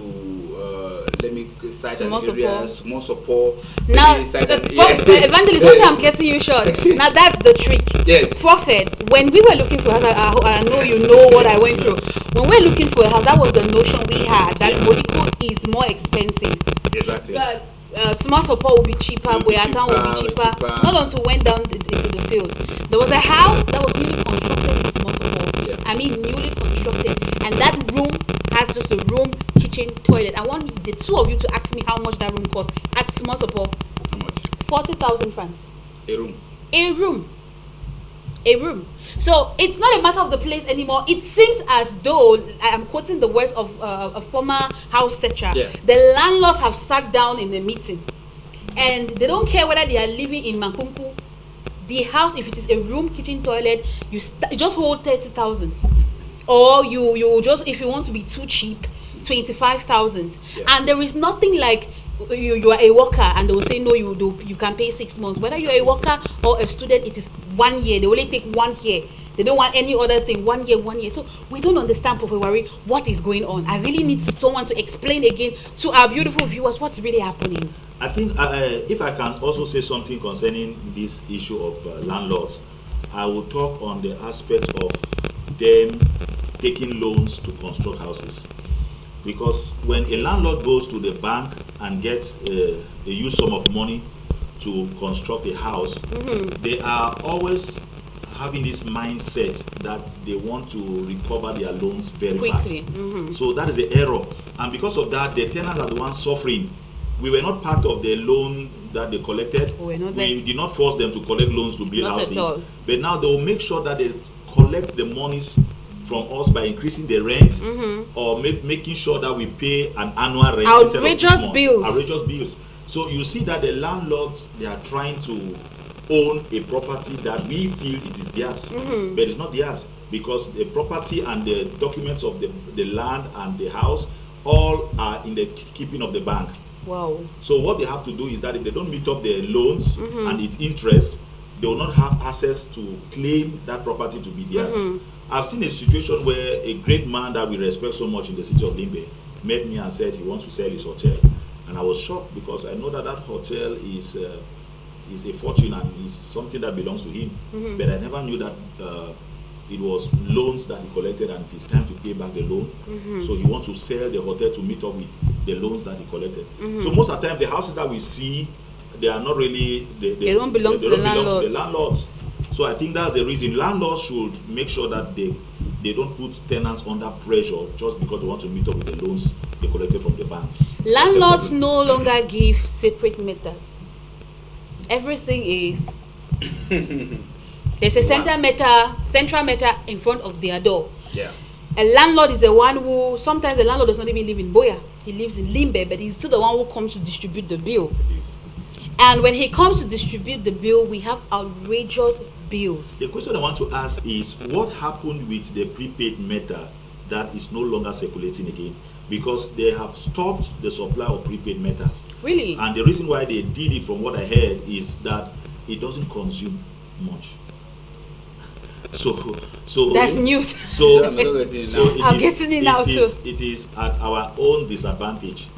let me cite an area, small support.
Now, Evangelist, don't say I'm getting you short. Now that's the trick.
Yes.
Prophet, when we were looking for a house, I know you know what I went through. When we were looking for a house, that was the notion we had, that Moliko is more expensive.
Exactly.
Small support will be cheaper, Buea Town will be cheaper. Not until went down into the field. There was a house that was newly constructed with small support. Yeah. I mean newly constructed, and that room has just a room, kitchen, toilet. I want the two of you to ask me how much that room costs at small support. 40,000 francs.
A room.
A room. A room. So it's not a matter of the place anymore. It seems as though, I am quoting the words of a former house setter,
Yeah.
the landlords have sat down in a meeting and they don't care whether they are living in Mankunku. The house, if it is a room, kitchen, toilet, you just hold 30,000. Or you just, if you want to be too cheap, 25,000.
Yeah.
And there is nothing like you are a worker and they will say no, you can pay 6 months. Whether you're a worker or a student, it is 1 year. They only take 1 year. They don't want any other thing. 1 year, 1 year. So we don't understand, Prophet Wari, what is going on. I really need someone to explain again to our beautiful viewers what's really happening.
I think if I can also say something concerning this issue of landlords, I will talk on the aspect of them taking loans to construct houses. Because when a landlord goes to the bank and gets a huge sum of money to construct a house, they are always having this mindset that they want to recover their loans very
Quickly.
fast. So that is the error. And because of that, the tenants are the ones suffering. We were not part of the loan that they collected. We did not force them to collect loans to build houses. But now they will make sure that they collect the monies from us by increasing the rent or making sure that we pay an annual rent.
Outrageous bills.
Outrageous bills. So you see that the landlords, they are trying to own a property that we feel it is theirs, but it's not theirs, because the property and the documents of the land and the house all are in the keeping of the bank.
Wow.
So what they have to do is that if they don't meet up their loans and its interest, they will not have access to claim that property to be theirs. I've seen a situation where a great man that we respect so much in the city of Limbe met me and said he wants to sell his hotel, and I was shocked because I know that hotel is a fortune and is something that belongs to him, but I never knew that it was loans that he collected and it's time to pay back the loan. So he wants to sell the hotel to meet up with the loans that he collected. So most of the time the houses that we see, they are not really
they don't belong to the landlords.
So I think that's the reason landlords should make sure that they don't put tenants under pressure just because they want to meet up with the loans they collected from the banks.
Landlords no longer give separate meters. Everything is there's a central meter in front of their door.
Yeah.
A landlord is the one who, sometimes the landlord does not even live in Buea. He lives in Limbe, but he's still the one who comes to distribute the bill. And when he comes to distribute the bill, we have outrageous bills.
The question I want to ask is, what happened with the prepaid meter that is no longer circulating again? Because they have stopped the supply of prepaid meters.
Really?
And the reason why they did it, from what I heard, is that it doesn't consume much. So
that's news.
So
I'm getting it now too.
It is at our own disadvantage.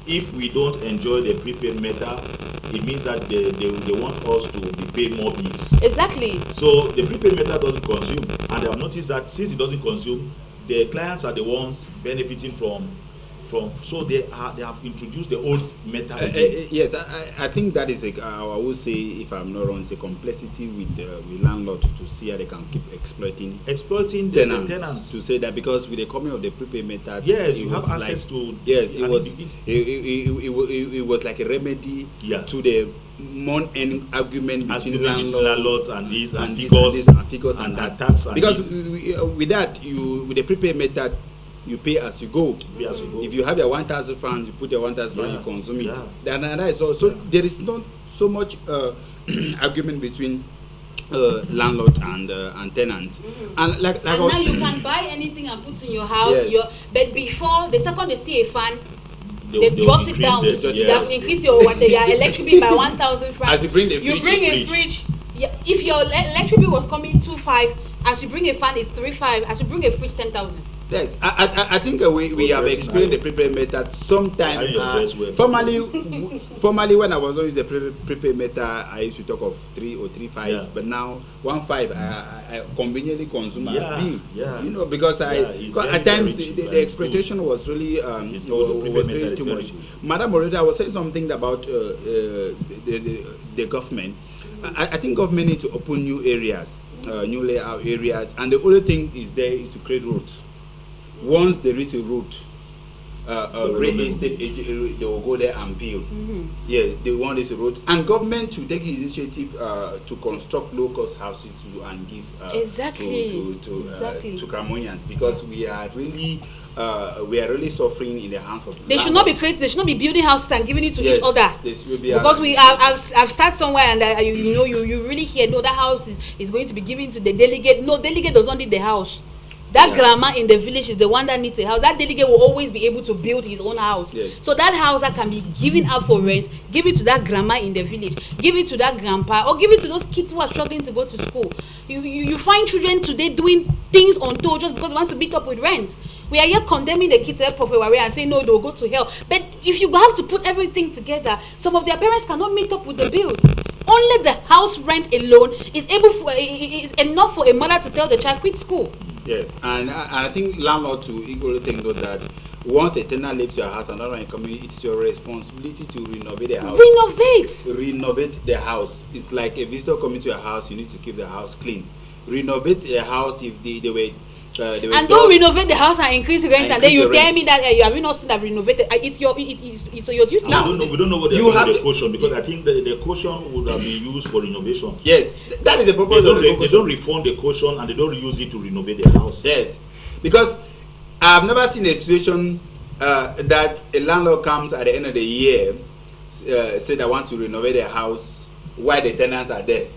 If we don't enjoy the prepaid meter, it means that they want us to be paid more bills.
Exactly.
So the prepaid meter doesn't consume, and they have noticed that since it doesn't consume, the clients are the ones benefiting from. So they have introduced the old meter.
Yes, I think that is I would say, if I'm not wrong, it's a complexity with landlords to see how they can keep exploiting
the tenants.
To say that, because with the coming of the prepaid meter,
yes, you have access to.
Yes, it was like a remedy to the month-end argument between landlords and
these
and
figures
and that
tax.
Because with that, with the prepaid method, you pay as you go. If you have your 1,000 francs, you put your 1,000 francs, you consume it. Then that is also there is not so much argument between landlord and tenant. And like
now you can buy anything and put in your house. Yes. But before, the second they see a fan, they jot it down. They have increased your electric bill by 1,000 francs.
As you bring
a fridge. If your electric bill was coming 2,500, as you bring a fan, it's 3,500. As you bring a fridge, 10,000.
Yes, I think we have experienced the prepaid method sometimes. Formerly, when I was always the prepaid method, I used to talk of 3 or 3.5, but now 1.5 I conveniently consume as bill. You know, because at times the expectation was really was really too much. Madam Morita was saying something about the government. I think government need to open new areas, new layout areas, and the only thing is there is to create roads. Once there is a road, real estate agent, they will go there and build. Yeah, they want these roads, and government to take initiative to construct low-cost houses to and give to Cameroonians, because we are really suffering in the hands of.
They should not be creating. They should not be building houses and giving it to each other. Because I've sat somewhere and you really hear, no, that house is going to be given to the delegate. No, delegate does not need the house. That grandma in the village is the one that needs a house. That delegate will always be able to build his own house. So that house that can be given out for rent, give it to that grandma in the village, give it to that grandpa, or give it to those kids who are struggling to go to school. You find children today doing things untold just because they want to meet up with rent. We are here condemning the kids and saying no, they'll go to hell. But if you have to put everything together, some of their parents cannot meet up with the bills. Only the house rent alone is enough for a mother to tell the child quit school.
Yes, and I think landlord to equally think that once a tenant leaves your house and another coming, it's your responsibility to renovate the house. Renovate the house. It's like a visitor coming to your house, you need to keep the house clean. Renovate a house if they were. And
don't renovate the house and increase the rent, and then you tell me that you have not seen that renovated. It's your duty.
Now we don't know what you have the caution, because I think the caution would have been used for renovation.
Yes, that is the purpose.
They don't refund the caution and they don't use it to renovate the house.
Yes, because I've never seen a situation that a landlord comes at the end of the year, say they want to renovate their house while the tenants are there.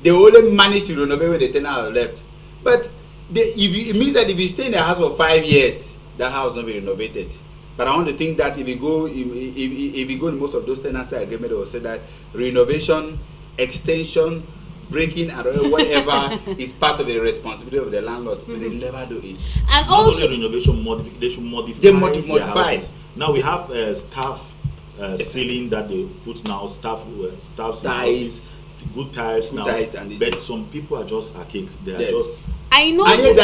They only manage to renovate when the tenants are left, but. It means that if you stay in the house for 5 years, that house will not be renovated. But I want to think that if you go in most of those tenancy agreements, they will say that renovation, extension, breaking, and whatever is part of the responsibility of the landlord. But they never do it.
And
not
also
only renovation, they should modify. Their houses. Now we have staff ceiling that they put now, staff houses, good tiles now. But some people are just archaic. They are just.
I know.
And yet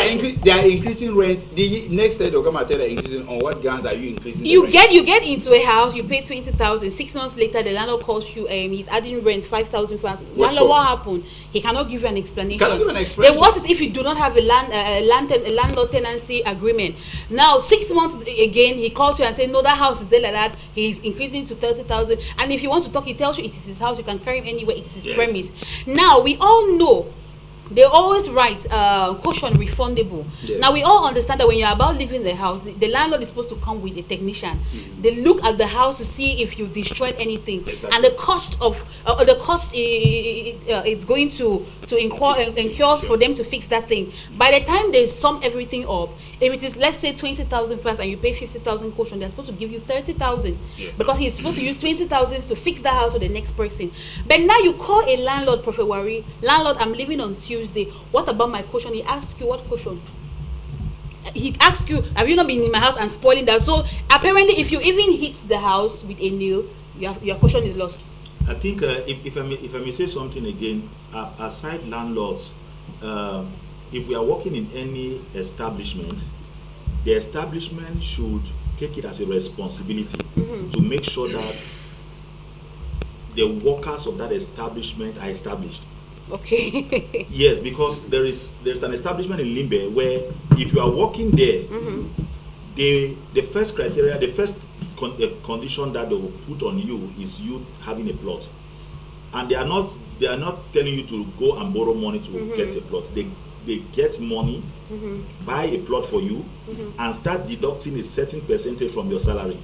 they are increasing rent. The next day they'll come and tell they're increasing. On what grounds are you increasing?
You get into a house, you pay 20,000. 6 months later, the landlord calls you. He's adding rent 5,000 francs. Landlord, what happened? He cannot give you an explanation. The worst is if you do not have a landlord tenancy agreement. Now 6 months again, he calls you and says, no, that house is there like that. He's increasing to 30,000. And if he wants to talk, he tells you it is his house. You can carry him anywhere. It is his premise. Now we all know. They always write caution refundable. Now we all understand that when you're about leaving the house, the landlord is supposed to come with a technician. They look at the house to see if you've destroyed anything, and the cost it's going to incur for them to fix that thing. By the time they sum everything up, if it is, let's say, 20,000 first and you pay 50,000 caution, they're supposed to give you 30,000 because he's supposed to use 20,000 to fix the house for the next person. But now you call a landlord, Prophet Wari, landlord, I'm leaving on Tuesday. What about my caution? He asks you, what caution? He asks you, have you not been in my house and spoiling that? So apparently, if you even hit the house with a nail, your caution is lost.
I think if I may say something again, aside landlords, if we are working in any establishment, the establishment should take it as a responsibility to make sure that the workers of that establishment are established.
Okay.
Yes, because there's an establishment in Limbe where if you are working there, the first criteria, the first condition that they will put on you is you having a plot, and they are not telling you to go and borrow money to get a plot. They get money, buy a plot for you, and start deducting a certain percentage from your salary.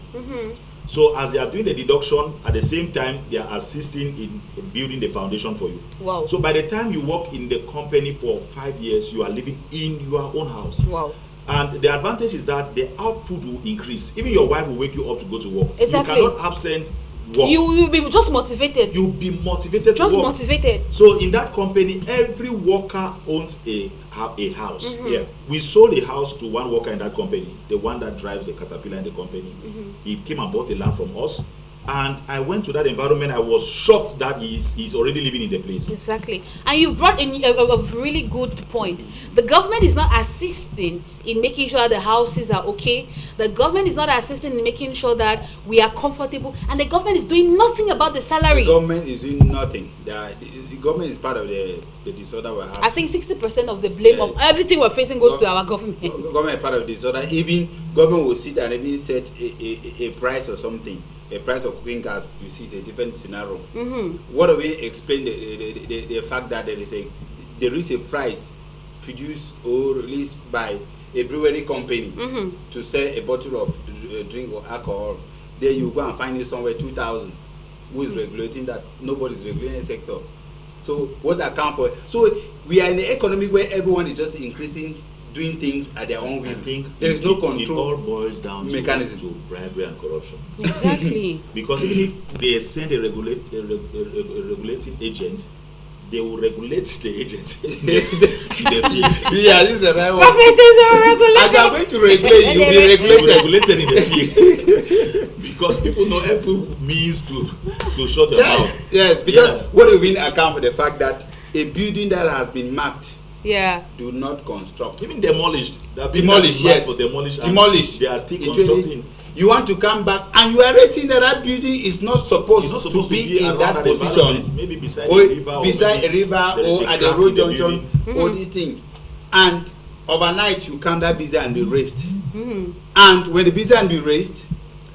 So as they are doing the deduction, at the same time they are assisting in building the foundation for you.
Wow.
So by the time you work in the company for 5 years, you are living in your own house.
Wow.
And the advantage is that the output will increase. Even your wife will wake you up to go to work.
Exactly.
You cannot absent work.
You'll be just motivated.
You'll be motivated
just
to work.
Motivated.
So in that company, every worker owns a house. We sold a house to one worker in that company, the one that drives the caterpillar in the company. He came and bought the land from us, and I went to that environment. I was shocked that he's already living in the place.
Exactly. And you've brought in a really good point. The government is not assisting in making sure the houses are okay. The government is not assisting in making sure that we are comfortable, and the government is doing nothing about the salary.
The government is doing nothing. The government is part of the disorder we have.
I think 60% of the blame of everything we're facing goes to our government.
Government is part of the disorder. Even government will sit and even set a price or something. A price of cooking gas, you see, is a different scenario. What do we explain the fact that there is a price produced or released by a brewery company to sell a bottle of drink or alcohol? There you go and find it somewhere 2,000. Who is regulating that? Nobody is regulating the sector. So what account for? So we are in an economy where everyone is just increasing, doing things at their own will.
I think
there is no control.
It all boils down to bribery and corruption.
Exactly.
Because even if they send a regulating agent, they will regulate the agent in the field.
Yeah, this is the right one.
Professors are regulated.
As you are going to regulate, you'll be
regulated in the field. Because people know every means to shut them out.
Yes, because what do we account for the fact that a building that has been marked do not construct,
even demolished,
yes,
for demolished,
they
are still constructing.
You want to come back and you are raising that building is not supposed to be in that position,
maybe beside
a river or at the road junction, all these things, and overnight you come that busy and be raised. And when the busy and be raised,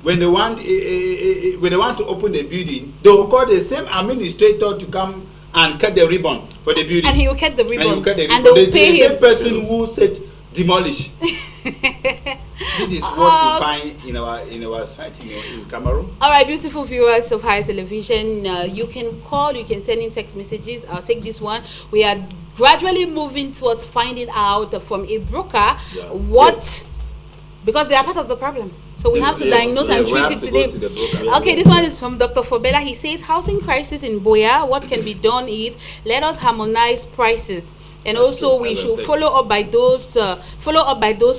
when they want to open the building, they will call the same administrator to come and cut the ribbon for the building.
And he will cut the ribbon.
And they will pay him. The same person who said demolish. This is what we find in our society in Cameroon.
All right, beautiful viewers of High Television, you can call, you can send in text messages. I'll take this one. We are gradually moving towards finding out from a broker because they are part of the problem. So we have to diagnose and treat it today. Okay, this one is from Dr. Fobela. He says, housing crisis in Buea. What can be done is let us harmonize prices, and also we should follow up by those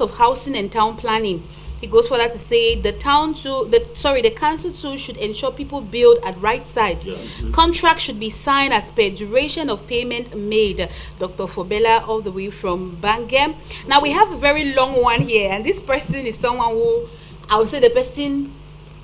of housing and town planning. He goes further to say the council too should ensure people build at right sites. Contracts should be signed as per duration of payment made. Dr. Fobela, all the way from Bangem. Now we have a very long one here, and this person is someone who, I would say, the person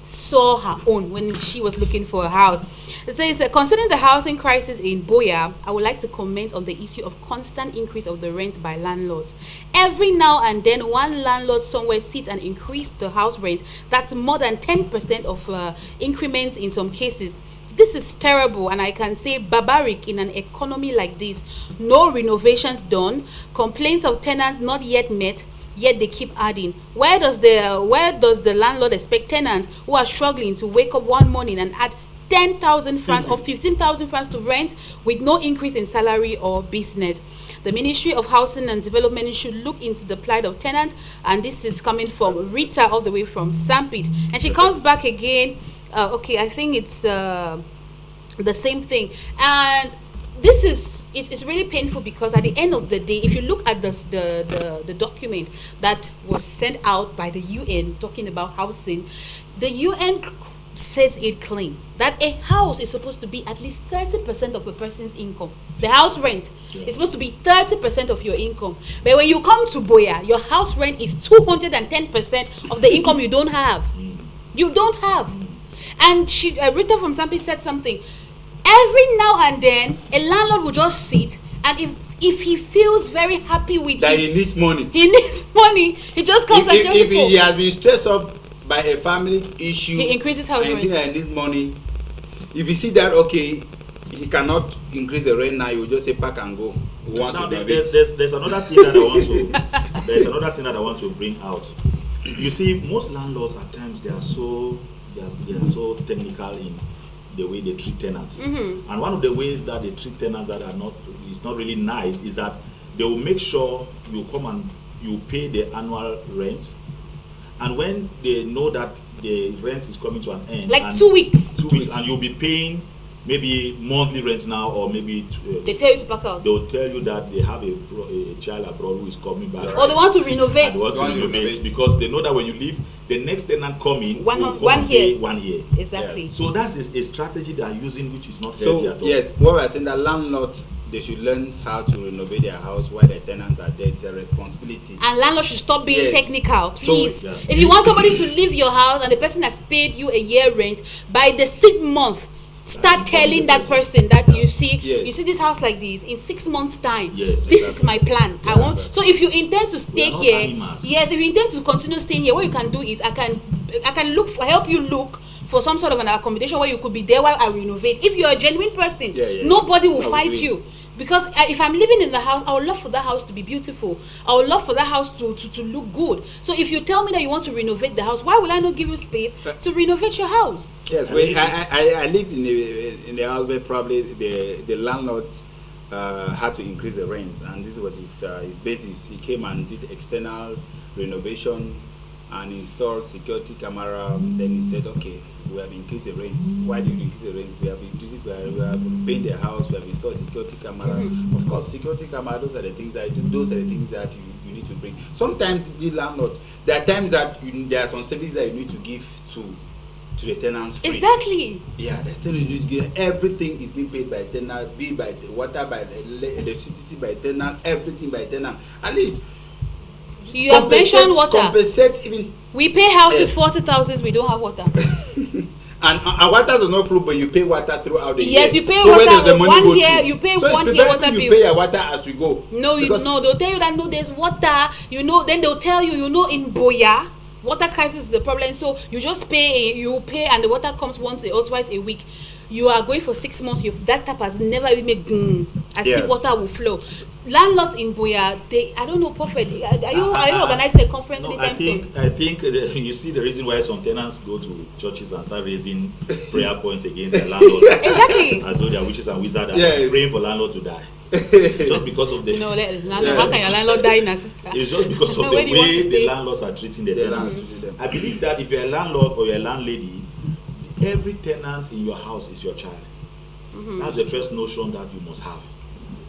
saw her own when she was looking for a house. It says, concerning the housing crisis in Buea, I would like to comment on the issue of constant increase of the rent by landlords. Every now and then, one landlord somewhere sits and increase the house rent. That's more than 10% of increments in some cases. This is terrible, and I can say barbaric in an economy like this. No renovations done, complaints of tenants not yet met, yet they keep adding. Where does the landlord expect tenants who are struggling to wake up one morning and add 10,000 francs or 15,000 francs to rent with no increase in salary or business? The Ministry of Housing and Development should look into the plight of tenants, and this is coming from Rita all the way from Sampit. And she comes back again. Okay, I think it's the same thing. And this is it's really painful, because at the end of the day, if you look at the document that was sent out by the UN talking about housing, the UN says it clean that a house is supposed to be at least 30% of a person's income. The house rent is supposed to be 30% of your income. But when you come to Buea, your house rent is 210% of the income you don't have. You don't have. And Rita from Sampi said something. Every now and then, a landlord will just sit, and if he feels very happy with
that, he needs money.
He just comes and tells people.
If he has been stressed up by a family issue,
he increases house rent.
And he needs money. If you see that, okay, he cannot increase the rent now, you will just say pack and go.
Now there's another thing that I want to bring out. You see, most landlords at times they are so technical in the way they treat tenants. And one of the ways that they treat tenants that is not really nice is that they will make sure you come and you pay the annual rent, and when they know that the rent is coming to an end,
like 2 weeks,
and you'll be paying maybe monthly rent now, or maybe
they tell you to pack out.
They'll tell you that they have a child abroad who is coming back.
Or they want to renovate.
They want to renovate because they know that when you leave, the next tenant coming
one
year.
1 year. Exactly.
Yes. So that's a strategy they are using, which is not healthy at all.
Yes, what we're saying, that landlord, they should learn how to renovate their house while the tenants are there. It's a responsibility.
And landlord should stop being technical, please.
So,
if you want somebody to leave your house and the person has paid you a year rent, by the 6th month, start telling that person that you see this house like this in 6 months time.
Yes,
this is my plan. I want. So if you intend to stay here,
animals.
yes, if you intend to continue staying here, what you can do is I can help you look for some sort of an accommodation where you could be there while I renovate. If you're a genuine person, nobody will fight you. Because if I'm living in the house, I would love for that house to be beautiful. I would love for that house to look good. So if you tell me that you want to renovate the house, why will I not give you space to renovate your house?
Yes, I live in the house where probably the landlord had to increase the rent, and this was his basis. He came and did external renovation and installed security camera. Then he said, okay, we have increased the rent. Why did you increase the rent? We have painted the house, we have installed security camera. Of course, security camera, those are the things that you need to bring. Sometimes the landlord, there are times that there are some services that you need to give to the tenants free.
Exactly.
Yeah, there's still you need to give. Everything is being paid by tenant, be by the water, by the electricity, by tenant, everything by tenant. At least
you have mentioned water.
Compensate even.
We pay houses 40,000. We don't have water.
And our water does not flow, but you pay water throughout the year.
Yes, you pay
so
water 1 year. You pay
so
1 year water bill.
You pay your water as you go.
No, they'll tell you that no, there's water. Then they'll tell you, in Buea, water crisis is the problem. So you just pay, and the water comes once or twice a week. You are going for 6 months. That tap has never even made as if water will flow. Landlords in Buea, I don't know, Prophet. Are you organizing a conference anytime soon?
I think you see the reason why some tenants go to churches and start raising prayer points against the landlords.
Exactly.
As though they are witches and wizards and praying for landlord to die. Just because of the
how can your landlord die in a sister?
It's just because of the way the landlords are treating the tenants. I believe that if you're a landlord or you're a landlady, every tenant in your house is your child. That's the first notion that you must have.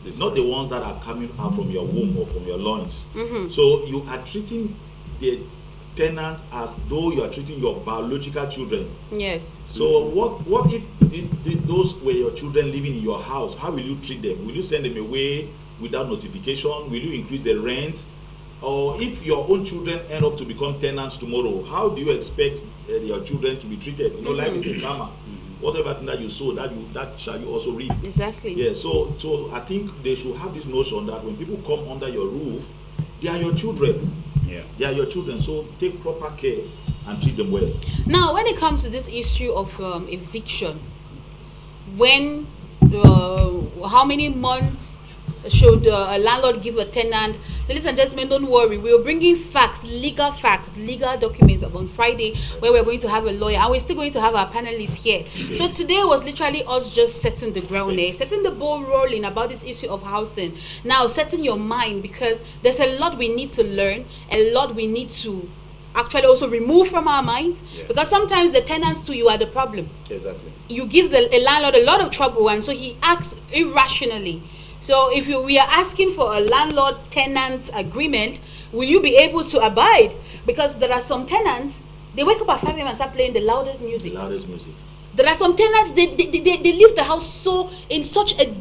It's not the ones that are coming out from your womb or from your loins. So you are treating the tenants as though you are treating your biological children.
Yes.
So what if those were your children living in your house? How will you treat them? Will you send them away without notification? Will you increase the rent? Or if your own children end up to become tenants tomorrow, how do you expect your children to be treated? Life is a karma. Whatever thing that you sow, that shall you also reap.
Exactly.
Yeah. So I think they should have this notion that when people come under your roof, they are your children.
Yeah.
They are your children. So take proper care and treat them well.
Now, when it comes to this issue of eviction, when how many months should a landlord give a tenant? Ladies and gentlemen, don't worry. We are bringing legal documents on Friday, where we're going to have a lawyer, and we're still going to have our panelists here. So today was literally us just setting the ground, setting the ball rolling about this issue of housing. Now, setting your mind, because there's a lot we need to learn, a lot we need to actually also remove from our minds, because sometimes the tenants too, you are the problem.
Exactly.
You give a landlord a lot of trouble, and so he acts irrationally. So if we are asking for a landlord-tenant agreement, will you be able to abide? Because there are some tenants, they wake up at 5 a.m. and start playing the loudest music. There are some tenants, they leave the house in such a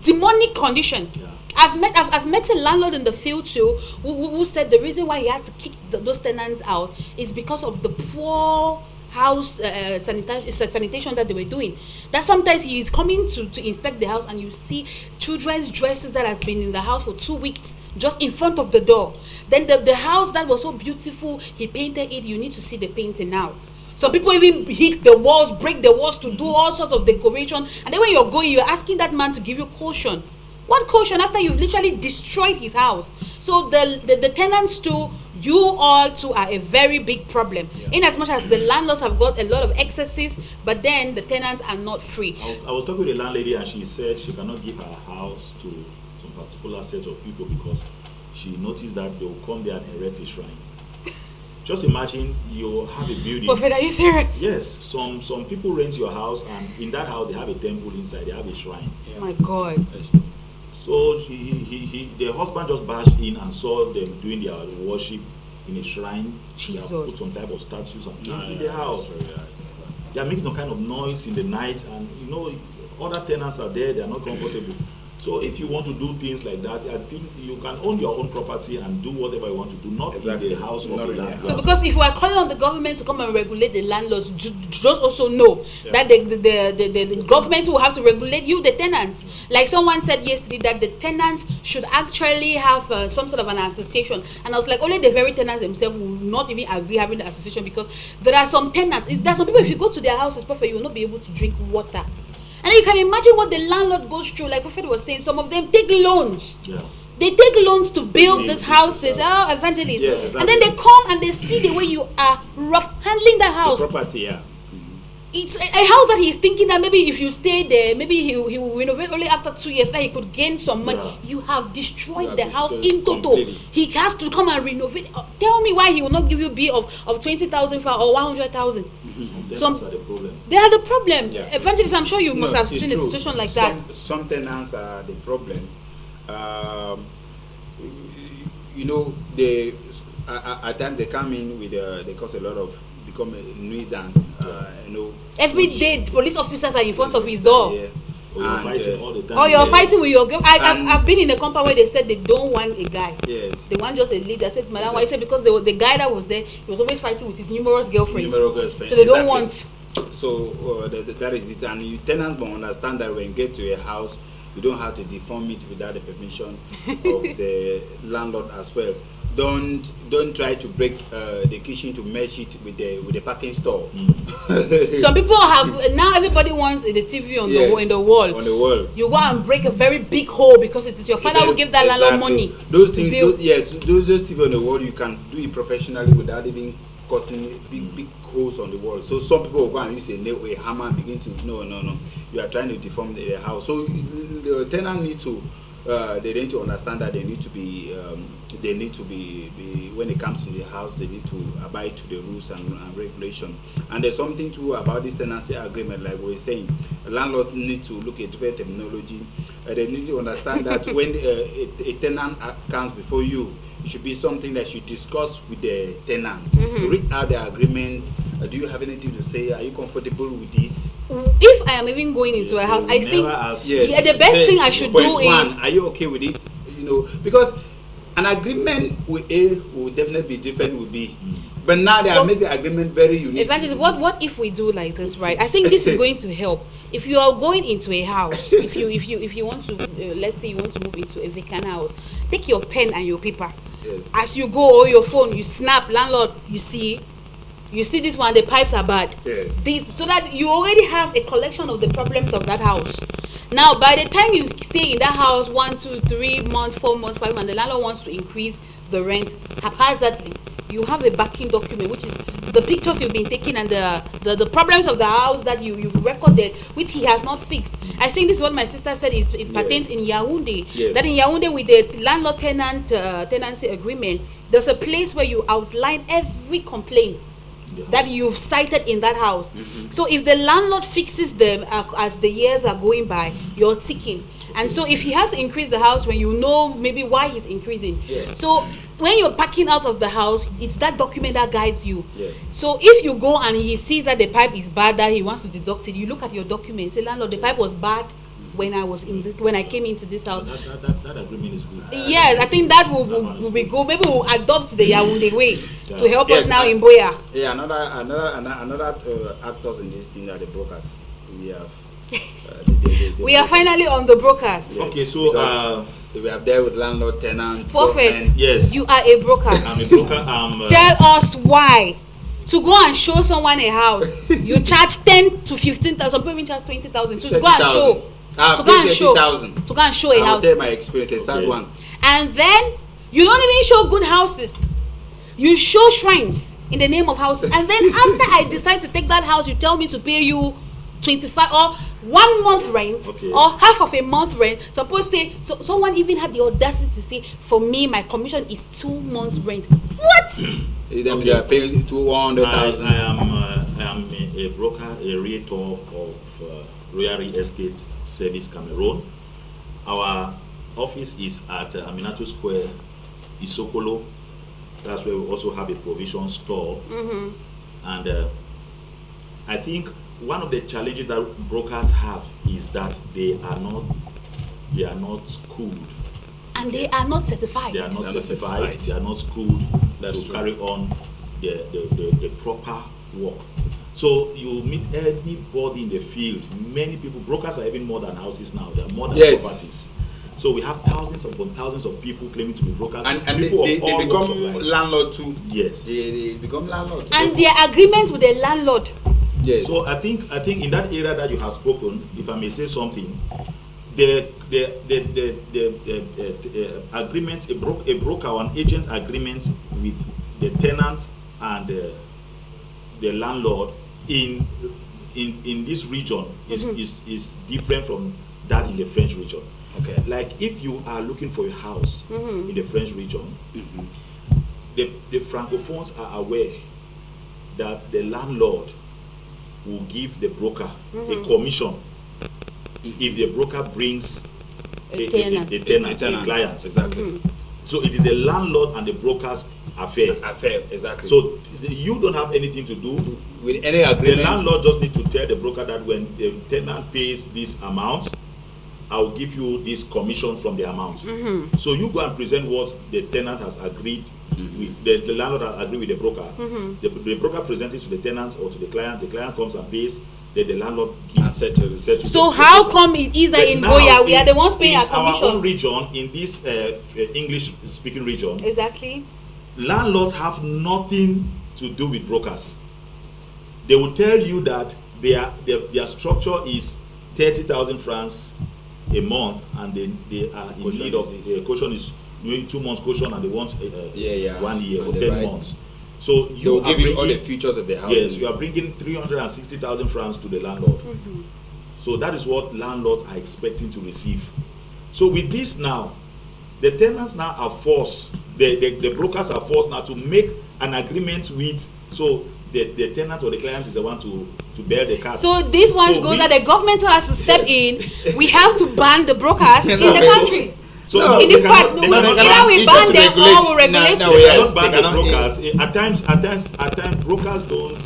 demonic condition. Yeah. I've met a landlord in the field too who said the reason why he had to kick those tenants out is because of the poor house sanitation that they were doing. That sometimes he is coming to inspect the house, and you see children's dresses that has been in the house for 2 weeks just in front of the door. Then the house that was so beautiful, he painted it. You need to see the painting now. So people even hit the walls, break the walls to do all sorts of decoration. And then when you're going, you're asking that man to give you caution. What caution after you've literally destroyed his house? So the tenants too, you all too are a very big problem. In as much as the landlords have got a lot of excesses, but then the tenants are not free.
I was talking with a landlady, and she said she cannot give her house to some particular set of people because she noticed that they will come there and erect a shrine. just imagine you have a building.
Prophet, are you serious?
Yes, some people rent your house, and in that house they have a temple inside. They have a shrine.
Oh my God.
So the husband just bashed in and saw them doing their worship in a shrine.
Jesus.
They have put some type of statues in the house. They are making some kind of noise in the night, and other tenants are there. They are not comfortable. So if you want to do things like that, I think you can own your own property and do whatever you want to do, not in the house of the landlord.
So because if we are calling on the government to come and regulate the landlords, just also know that the government will have to regulate you, the tenants. Like someone said yesterday that the tenants should actually have some sort of an association. And I was like, only the very tenants themselves will not even agree having the association, because there are some tenants, there are some people, if you go to their houses, perfect, you will not be able to drink water. And you can imagine what the landlord goes through. Like Prophet was saying, some of them take loans.
Yeah.
They take loans to build these houses. Evangelists.
Yeah, exactly.
And then they come and they see the way you are rough handling the house.
Property, yeah.
It's a house that he's thinking that maybe if you stay there, maybe he will renovate only after 2 years, that he could gain some money.
Yeah.
You have destroyed the
destroyed
house in total.
completely.
He has to come and renovate. Tell me why he will not give you a bill of 20,000 or 100,000.
That's the problem.
They are the problem.
Yeah.
Evangelists, I'm sure you must have
it's
seen a
true.
situation like that.
Some tenants are the problem. They at times they come in with they cause a lot of become a nuisance.
Every day, police officers are in front of his door.
Yeah.
Or you're fighting all the time.
Or you're fighting with your girl.
And-
I've been in a compound where they said they don't want a guy.
Yes.
They want just a leader. I said, Madam, why? He said because the guy that was there, he was always fighting with his numerous girlfriends. So they don't want.
So that is it. And tenants must understand that when you get to a house, you don't have to deform it without the permission of the landlord as well. Don't try to break the kitchen to match it with the parking store.
Some people have now. Everybody wants the TV on
Yes,
in the wall.
On the wall.
You go and break a very big hole because it is your father who gave that landlord money.
Those things,
build.
those TV on the wall, you can do it professionally without even causing big holes on the wall. So some people will go and use a nail or a hammer and begin to no. You are trying to deform the house. So the tenant need to. They need to understand that they need to be when it comes to the house, they need to abide to the rules and regulation. And there's something too about this tenancy agreement, like we were saying, a landlord need to look at different terminology. They need to understand that when a tenant comes before you, it should be something that you discuss with the tenant. Read out the agreement. Do you have anything to say? Are you comfortable with this?
If I am even going into a house, I think the best thing I should do is.
Are you okay with it? Because an agreement with A will definitely be different with B. But now they have made the agreement very unique.
Evangelist, what if we do like this, right? I think this is going to help. If you are going into a house, if you want to, let's say you want to move into a vacant house, take your pen and your paper.
Yes.
As you go, or your phone, you snap, landlord, you see this one, the pipes are bad.
Yes.
This, so that you already have a collection of the problems of that house. Now, by the time you stay in that house 1, 2, 3 months, 4 months, 5 months, the landlord wants to increase the rent haphazardly. You have a backing document, which is the pictures you've been taking and the problems of the house that you've recorded, which he has not fixed. I think this is what my sister said. It pertains in Yaoundé.
Yes.
That in Yaoundé, with the landlord-tenant tenancy agreement, there's a place where you outline every complaint that you've cited in that house. So if the landlord fixes them as the years are going by, you're ticking. And so if he has to increase the house, when you know maybe why he's increasing.
Yes.
So when you're packing out of the house, it's that document that guides you.
Yes.
So if you go and he sees that the pipe is bad, that he wants to deduct it, you look at your document, say, landlord, the pipe was bad when I came into this house.
That agreement is good.
Yes, I think that will be good. Maybe we'll adopt the Yaoundé way to help
Yes,
us now in Buea.
Yeah, another actors in this scene are the brokers. We have.
We are finally on the broadcast.
Yes,
Okay, so
we are there with landlord, tenant,
Prophet,
government.
yes,
you are a broker.
I'm a broker.
Tell us why. To go and show someone a house, you charge 10 to 15,000. Some people even charge 20,000 to go and show. To go and show. To go and show a
I'll
house.
tell my experience, a sad one.
And then you don't even show good houses. You show shrines in the name of houses. And then after I decide to take that house, you tell me to pay you 25 or 1 month rent, or half of a month rent. Suppose say someone even had the audacity to say, for me my commission is 2 months rent. What?
They are paying
I
200,000.
am a broker, a realtor of Royal Real Estate Service Cameroon. Our office is at Aminato Square, Isokolo. That's where we also have a provision store. And I think one of the challenges that brokers have is that they are not schooled.
And they are not certified.
They are not certified. They are not schooled to carry on the proper work. So you meet anybody in the field. Many people, brokers are even more than houses now. They are more than properties. So we have thousands upon thousands of people claiming to be brokers.
And
people
they
of all walks of
become
life.
landlord too.
Yes.
They become landlord too.
And their agreements with the landlord.
Yes.
So I think in that area that you have spoken, if I may say something, the agreements, a broker or an agent agreement with the tenant and the landlord in this region is different from that in the French region.
Okay.
Like if you are looking for a house in the French region, the francophones are aware that the landlord will give the broker a commission if the broker brings a client.
Exactly.
So it is the landlord and the broker's affair.
Exactly.
So you don't have anything to do
with any agreement.
The landlord just need to tell the broker that when the tenant pays this amount, I'll give you this commission from the amount. So you go and present what the tenant has agreed with, the landlord has agreed with the broker. The broker presents it to the tenant or to the client comes and pays, then the landlord gives settles.
So how come it is that in Buea we are the ones paying a commission?
Our own region, in this English speaking region,
exactly,
landlords have nothing to do with brokers. They will tell you that their structure is 30,000 francs a month, and they are in need of caution is doing 2 months caution, and they want 1 year or 10 months. So you
will give you all the features of the house.
Yes, you are bringing 360,000 francs to the landlord. So that is what landlords are expecting to receive. So with this now, the tenants now are forced, the brokers are forced now to make an agreement with, so the tenant or the client is the one to bear the cost.
So this one goes that the government has to step in. We have to ban the brokers in the country.
So
in this part, either we ban them or we regulate them.
We cannot ban the brokers. At times, brokers don't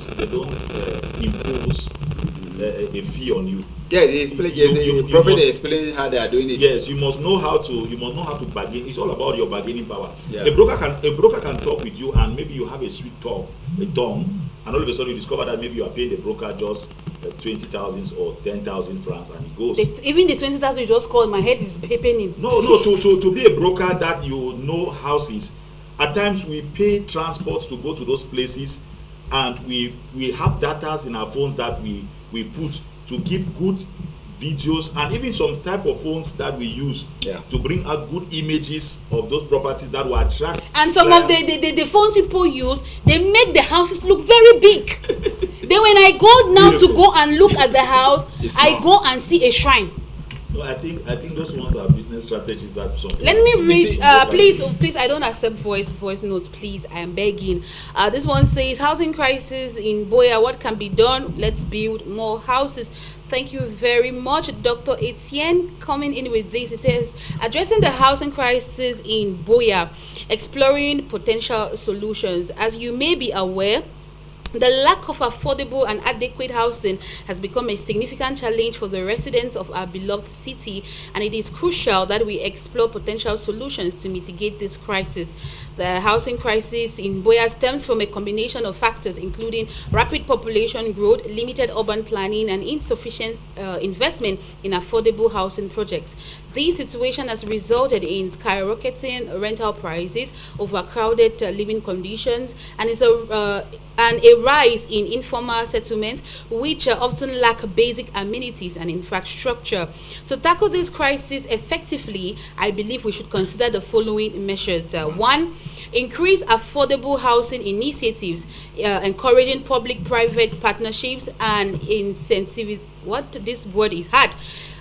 impose a fee on you.
Yeah, the prophet explained how they are doing it.
Yes, you must know how to bargain. It's all about your bargaining power.
Yeah.
A broker can talk with you, and maybe you have a sweet talk, a tongue, and all of a sudden you discover that maybe you are paying the broker just 20,000 or 10,000 francs, and it goes.
Even the 20,000 you just called, my head is paining.
No. To be a broker that you know houses, at times we pay transport to go to those places, and we have data in our phones that we put to give good videos, and even some type of phones that we use to bring out good images of those properties that will attract.
And some of the phones people use, they make the houses look very big. Then when I go now to go and look at the house, I go and see a shrine.
No, I think those ones are business strategies that some.
Let me read. Please, I don't accept voice notes. Please, I am begging. This one says, housing crisis in Buea. What can be done? Let's build more houses. Thank you very much, Dr. Etienne, coming in with this. It says, addressing the housing crisis in Buea, exploring potential solutions. As you may be aware, the lack of affordable and adequate housing has become a significant challenge for the residents of our beloved city, and it is crucial that we explore potential solutions to mitigate this crisis. The housing crisis in Buea stems from a combination of factors, including rapid population growth, limited urban planning, and insufficient investment in affordable housing projects. This situation has resulted in skyrocketing rental prices, overcrowded living conditions, and a rise in informal settlements, which often lack basic amenities and infrastructure. To tackle this crisis effectively, I believe we should consider the following measures. One, increase affordable housing initiatives, encouraging public-private partnerships and incentive. What this word is hard.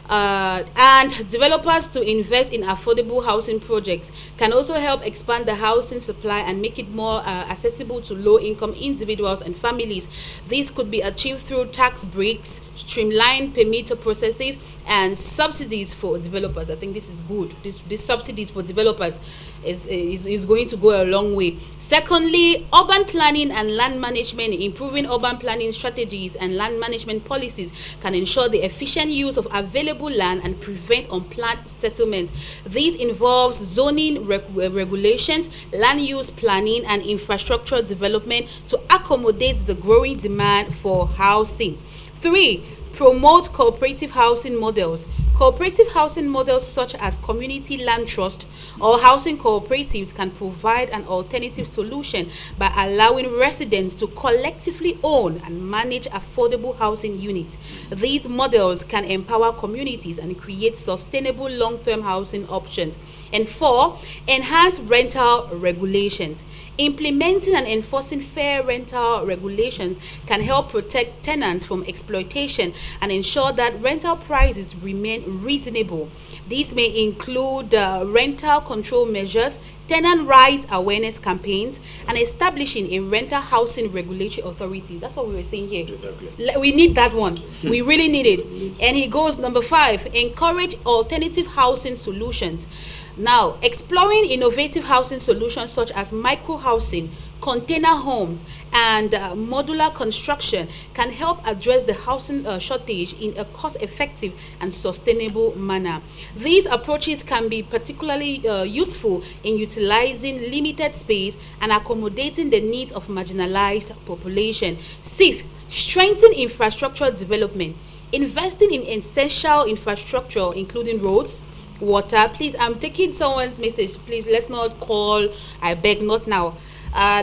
And developers to invest in affordable housing projects can also help expand the housing supply and make it more accessible to low-income individuals and families. This could be achieved through tax breaks, streamlined permit processes, and subsidies for developers. I think this is good. This subsidies for developers is going to go a long way. Secondly, urban planning and land management. Improving urban planning strategies and land management policies can ensure the efficient use of available land and prevent unplanned settlements. This involves zoning regulations, land use planning, and infrastructure development to accommodate the growing demand for housing. 3. Promote cooperative housing models. Cooperative housing models such as community land trust or housing cooperatives can provide an alternative solution by allowing residents to collectively own and manage affordable housing units. These models can empower communities and create sustainable long-term housing options. And 4, enhance rental regulations. Implementing and enforcing fair rental regulations can help protect tenants from exploitation and ensure that rental prices remain reasonable. These may include rental control measures, tenant rights awareness campaigns, and establishing a rental housing regulatory authority. That's what we were saying here.
Exactly.
We need that one. We really need it. And he goes, number 5, encourage alternative housing solutions. Now, exploring innovative housing solutions such as micro housing, container homes, and modular construction can help address the housing shortage in a cost-effective and sustainable manner. These approaches can be particularly useful in utilizing limited space and accommodating the needs of marginalized population. 6. Strengthen infrastructure development. Investing in essential infrastructure, including roads, water. Please, I'm taking someone's message. Please, let's not call. I beg, not now.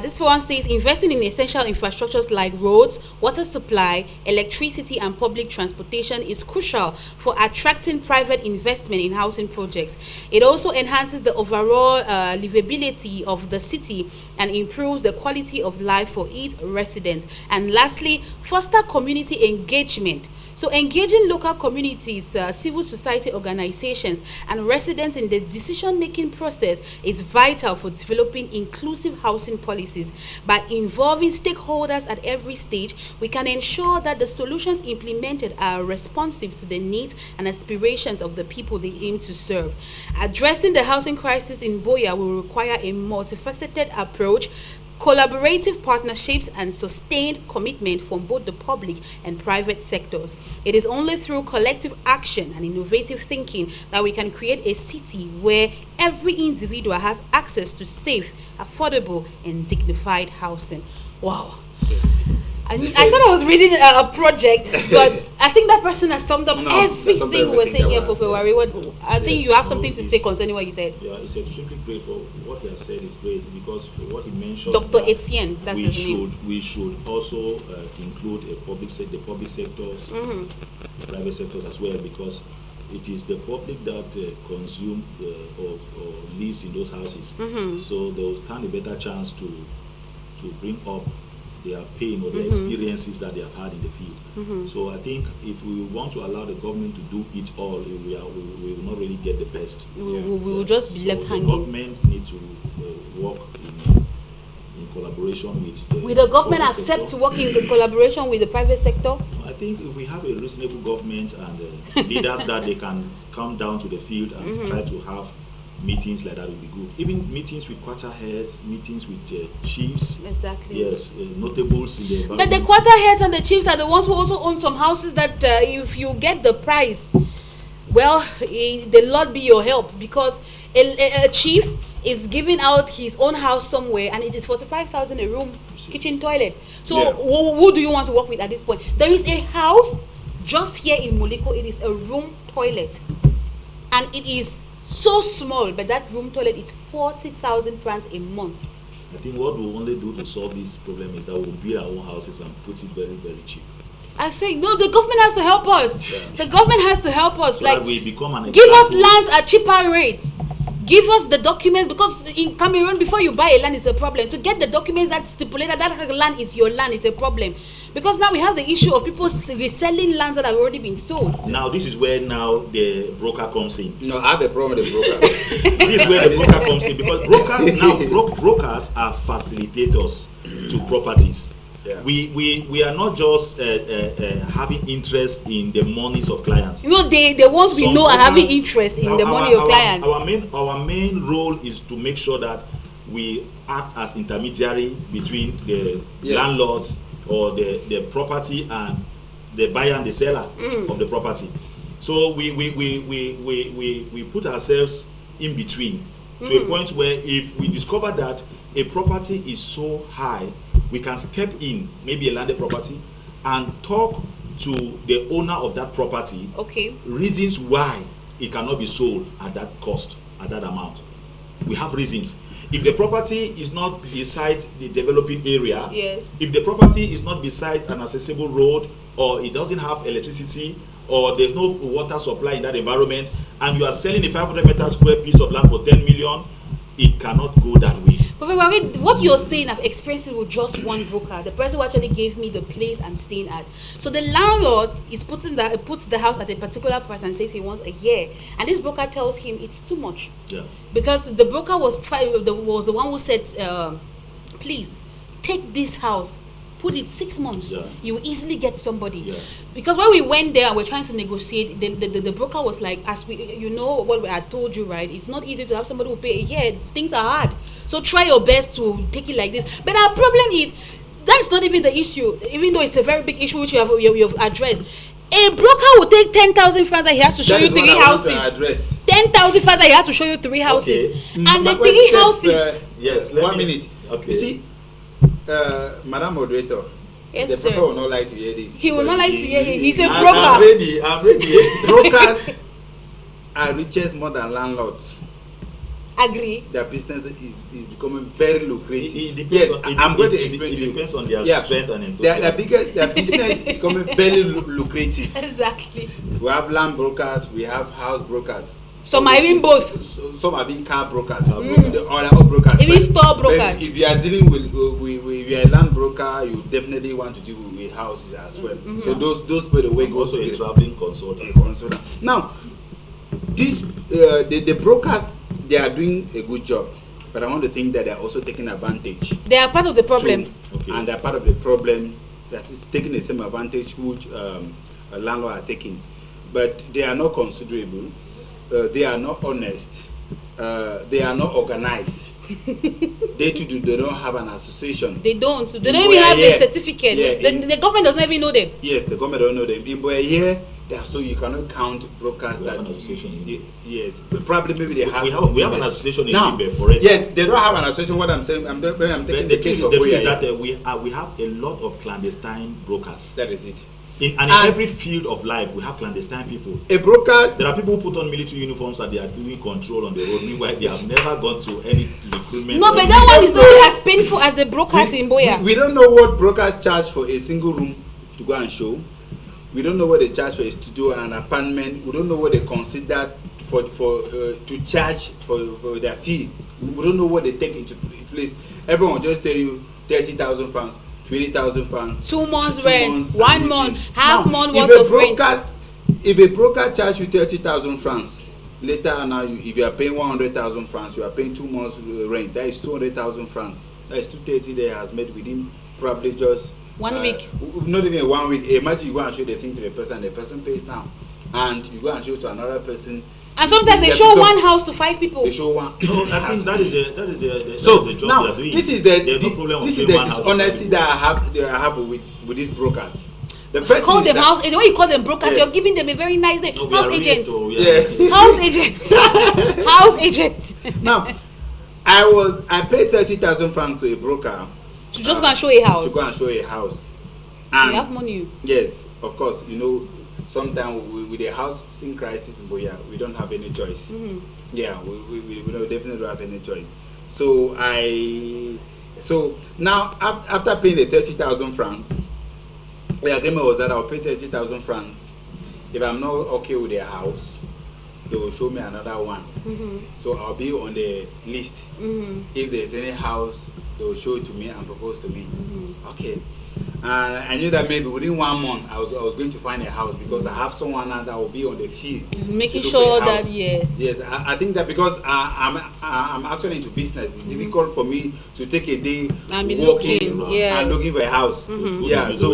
This one says investing in essential infrastructures like roads, water supply, electricity, and public transportation is crucial for attracting private investment in housing projects. It also enhances the overall livability of the city and improves the quality of life for its residents. And lastly, foster community engagement. So engaging local communities, civil society organizations, and residents in the decision-making process is vital for developing inclusive housing policies. By involving stakeholders at every stage, we can ensure that the solutions implemented are responsive to the needs and aspirations of the people they aim to serve. Addressing the housing crisis in Buea will require a multifaceted approach, collaborative partnerships, and sustained commitment from both the public and private sectors. It is only through collective action and innovative thinking that we can create a city where every individual has access to safe, affordable, and dignified housing. Wow. I thought I was reading a project, but I think that person has summed up everything we were saying here, Professor Wari. I think you have something to say concerning what you said.
Yeah, it's extremely great. For what he has said is great because for what he mentioned,
Dr. Etienne, that's his name.
We should also include the public sectors, the private sectors as well, because it is the public that consume or lives in those houses. So they will stand a better chance to bring up their pain or their experiences that they have had in the field. So I think if we want to allow the government to do it all, we will not really get the best.
We will just be left hanging.
The government needs to work in collaboration with the
Will the government accept to work in collaboration with the private sector?
I think if we have a reasonable government and leaders that they can come down to the field and try to have meetings like that would be good. Even meetings with quarter heads, meetings with chiefs.
Exactly.
Yes, notables in the environment.
But the quarter heads and the chiefs are the ones who also own some houses that if you get the price, well, the Lord be your help, because a chief is giving out his own house somewhere and it is 45,000 a room, kitchen, toilet. So who do you want to work with at this point? There is a house just here in Moliko. It is a room toilet and it is so small, but that room toilet is 40,000 francs a month.
I think what we'll only do to solve this problem is that we'll build our own houses and put it very, very cheap.
I think no, the government has to help us. Yeah. The government has to help us.
So
like,
that we become an
give us lands at cheaper rates. Give us the documents, because in Cameroon, before you buy a land, it's a problem. To get the documents that stipulate that land is your land, it's a problem. Because now we have the issue of people reselling lands that have already been sold.
Now this is where now the broker comes in.
No, I have a problem with the broker.
This is where the broker comes in, because brokers are facilitators to properties.
Yeah.
We are not just having interest in the monies of clients.
You know, the ones we know are having interest in the money of clients.
Our main role is to make sure that we act as intermediary between the landlords or the property and the buyer and the seller of the property. So we put ourselves in between to a point where if we discover that a property is so high, we can step in, maybe a landed property, and talk to the owner of that property.
Okay.
Reasons why it cannot be sold at that cost, at that amount. We have reasons. If the property is not beside the developing area,
yes.
If the property is not beside an accessible road, or it doesn't have electricity, or there's no water supply in that environment, and you are selling a 500-meter square piece of land for 10 million, it cannot go that way.
But what you're saying, I've experienced it with just one broker. The person who actually gave me the place I'm staying at. So the landlord is puts the house at a particular price and says he wants a year, and this broker tells him it's too much.
Yeah.
Because the broker was the one who said, please take this house, put it 6 months.
Yeah.
You will easily get somebody.
Yeah.
Because when we went there and we're trying to negotiate, the broker was like, as we, you know what I told you, right? It's not easy to have somebody who pay a year. Things are hard. So try your best to take it like this. But our problem is, that's not even the issue, even though it's a very big issue which you've addressed. A broker will take 10,000 francs and he has to show you 3 houses. 10,000 francs and he has to show you 3 houses.
Okay.
And the 3 houses.
Yes.
1 minute.
Okay.
You see, Madam Moderator,
Yes,
the
sir.
broker will not like to hear this.
He will not like to hear it. He's a
I'm
broker.
ready.
Brokers are riches more than landlords.
Agree.
Their business is becoming very lucrative.
It depends
Yes,
on,
I'm going to explain to
it
you.
depends on their
Yeah.
strength and enthusiasm.
Their business is becoming very lucrative.
Exactly.
We have land brokers, we have house brokers.
Some are even both.
Some are being car brokers, or other brokers.
Even
But-
store
but
brokers.
if you are dealing with if you are a land broker, you definitely want to deal with houses as well. So those by the way
I'm
goes
also
to
a
the
traveling consultant.
consultant. Now, this the brokers, they are doing a good job, but I want to think that they are also taking advantage.
They are part of the problem.
Okay.
And they are part of the problem that is taking the same advantage which a landlord are taking, but they are not considerable. They are not honest. They are not organized. They don't have an association.
They don't. They
In
don't even
Buea
have a
here.
certificate.
Yeah,
The government does not even know them.
Yes, the government don't know them. In Buea here, they are, so you cannot count brokers
We
that
have an association in
yes, probably maybe they have.
We have an association in
now.
Ibe forever.
Yeah, they don't have an association. What I'm saying, I'm taking the case of
the truth
Buea
is that
here.
we have a lot of clandestine brokers.
That is it.
In
And-
every field of life, we have clandestine people.
A broker.
There are people who put on military uniforms and they are doing control on the road. Meanwhile, they have never gone to any recruitment.
No, but that one is not as painful as the brokers in Buea.
We don't know what brokers charge for a single room to go and show. We don't know what they charge for a studio and an apartment. We don't know what they consider for to charge for their fee. We don't know what they take into place. Everyone will just tell you 30,000 francs, 20,000 francs.
2 months
2
rent,
months,
1
and
month,
this thing.
half
Now,
month
if
worth
a
of rent.
broker, if a broker charge you 30,000 francs, later now if you are paying 100,000 francs, you are paying 2 months rent. That is 200,000 francs. That is 230 they has made within probably just
1 week.
Not even 1 week. Imagine you go and show the thing to the person, and the person pays now, and you go and show it to another person.
And sometimes they show one house to 5 people.
They show one.
So I think that is the
So
job
now
they are doing.
this is
There's no problem of
this is
saying
the
one house to
dishonesty
people.
that I have with these brokers. The first
Call
thing is
them
that-
house agents. When you call them brokers,
Yes.
you're giving them a very nice name.
No, we
House
are
agents.
Yeah.
House agents. House agents.
Now, I paid 30,000 francs to a broker
To just go and show a house.
to go and show a house.
You
And
have money.
yes, of course, you know, sometimes with the housing crisis in Buea, we don't have any choice. Yeah, we don't, definitely don't have any choice. So now after paying the 30,000 francs, the agreement was that I'll pay 30,000 francs. If I'm not okay with the house, they will show me another one. So I'll be on the list. If there's any house, they will show it to me and propose to me. Okay. And I knew that maybe within 1 month I was going to find a house, because I have someone now that will be on the field
making
to look for
sure
a
that
house.
yes,
I think that because I'm actually into business, it's difficult for me to take a day walking and looking for a house. So